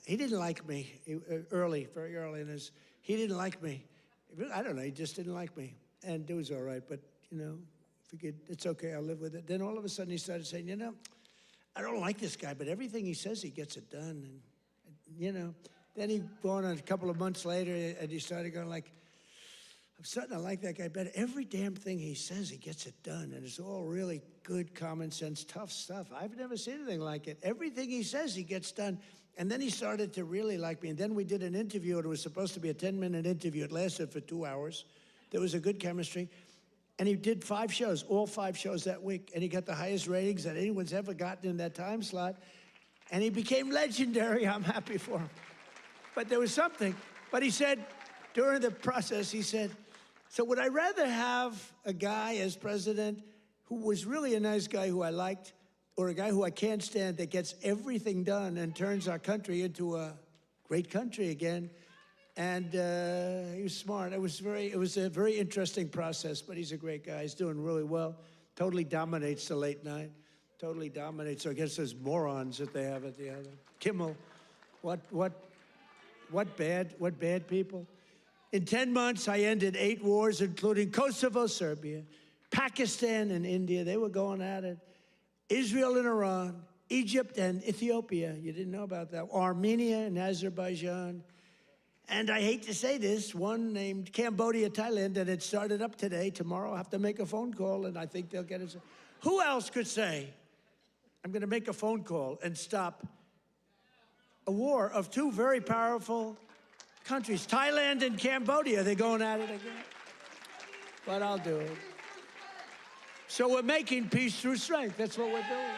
he didn't like me very early in his, he didn't like me. I don't know, he just didn't like me. And it was all right, but, you know, figured it's okay, I'll live with it. Then all of a sudden he started saying, you know, I don't like this guy, but everything he says, he gets it done. And you know, then he went on a couple of months later, and he started going like, I'm starting to like that guy better. Every damn thing he says, he gets it done. And it's all really good, common sense, tough stuff. I've never seen anything like it. Everything he says, he gets done. And then he started to really like me. And then we did an interview. It was supposed to be a 10-minute interview. It lasted for 2 hours. There was a good chemistry. And he did 5 shows, all 5 shows that week. And he got the highest ratings that anyone's ever gotten in that time slot. And he became legendary. I'm happy for him. But there was something. But he said, during the process, he said, so would I rather have a guy as president who was really a nice guy who I liked, or a guy who I can't stand that gets everything done and turns our country into a great country again? And he was smart. It was a very interesting process, but he's a great guy. He's doing really well. Totally dominates the late night. Totally dominates against those morons that they have at the other. Kimmel, what bad people? In 10 months, I ended 8 wars, including Kosovo, Serbia, Pakistan, and India. They were going at it. Israel and Iran, Egypt and Ethiopia. You didn't know about that. Armenia and Azerbaijan. And I hate to say this, one named Cambodia, Thailand, and it started up today. Tomorrow I'll have to make a phone call, and I think they'll get it. Who else could say, I'm going to make a phone call and stop a war of 2 very powerful countries, Thailand and Cambodia? They're going at it again. But I'll do it. So we're making peace through strength. That's what we're doing.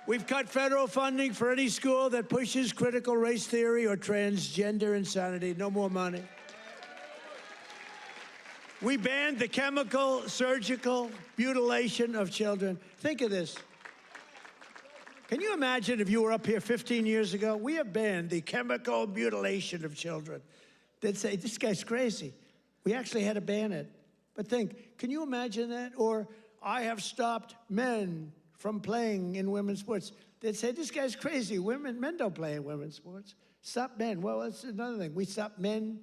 We've cut federal funding for any school that pushes critical race theory or transgender insanity. No more money. We banned the chemical, surgical mutilation of children. Think of this. Can you imagine if you were up here 15 years ago? We have banned the chemical mutilation of children. They'd say, this guy's crazy. We actually had to ban it. But think, can you imagine that? Or I have stopped men from playing in women's sports. They'd say, this guy's crazy. Men don't play in women's sports. Stop men. Well, that's another thing. We stopped men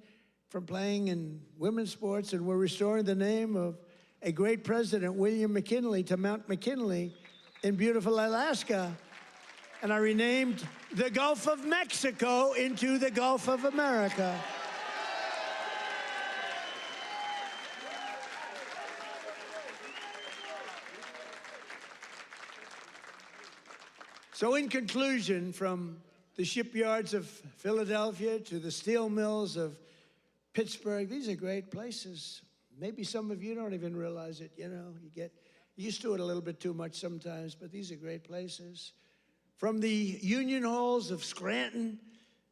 from playing in women's sports, and we're restoring the name of a great president, William McKinley, to Mount McKinley in beautiful Alaska. And I renamed the Gulf of Mexico into the Gulf of America. So in conclusion, from the shipyards of Philadelphia to the steel mills of Pittsburgh, these are great places. Maybe some of you don't even realize it, you know. You get used to it a little bit too much sometimes, but these are great places. From the union halls of Scranton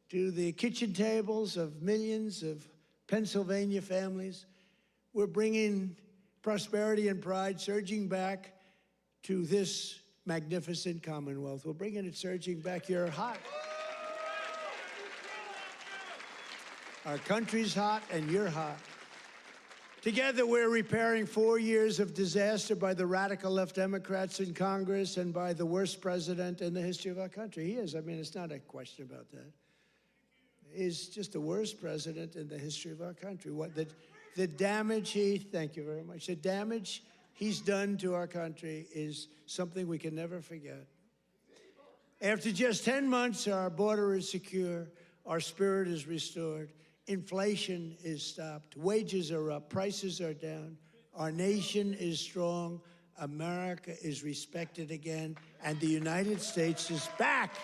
to the kitchen tables of millions of Pennsylvania families, we're bringing prosperity and pride surging back to this magnificent Commonwealth. We're bringing it surging back. You're hot. Our country's hot, and you're hot. Together, we're repairing 4 years of disaster by the radical left Democrats in Congress and by the worst president in the history of our country. He is. I mean, it's not a question about that. He's just the worst president in the history of our country. The damage thank you very much. The damage he's done to our country is something we can never forget. After just 10 months, our border is secure, our spirit is restored, inflation is stopped, wages are up, prices are down, our nation is strong, America is respected again, and the United States is back.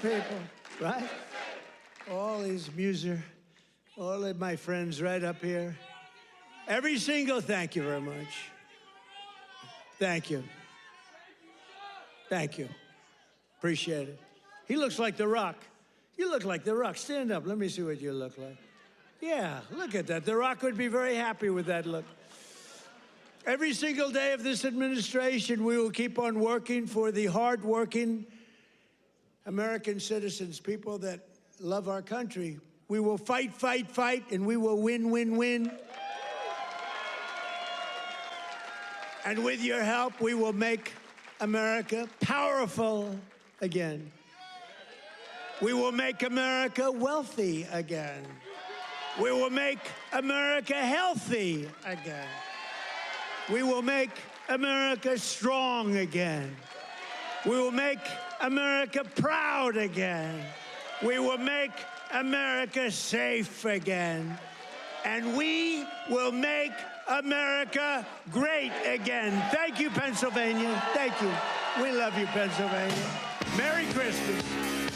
People, right? All these all of my friends right up here. Every single, thank you very much. Thank you. Thank you. Appreciate it. He looks like The Rock. You look like The Rock. Stand up. Let me see what you look like. Yeah, look at that. The Rock would be very happy with that look. Every single day of this administration, we will keep on working for the hard-working American citizens, people that love our country. We will fight, fight, fight, and we will win, win, win. And with your help, we will make America powerful again. We will make America wealthy again. We will make America healthy again. We will make America strong again. We will make America proud again. We will make America safe again. And we will make America great again. Thank you, Pennsylvania. Thank you. We love you, Pennsylvania. Merry Christmas.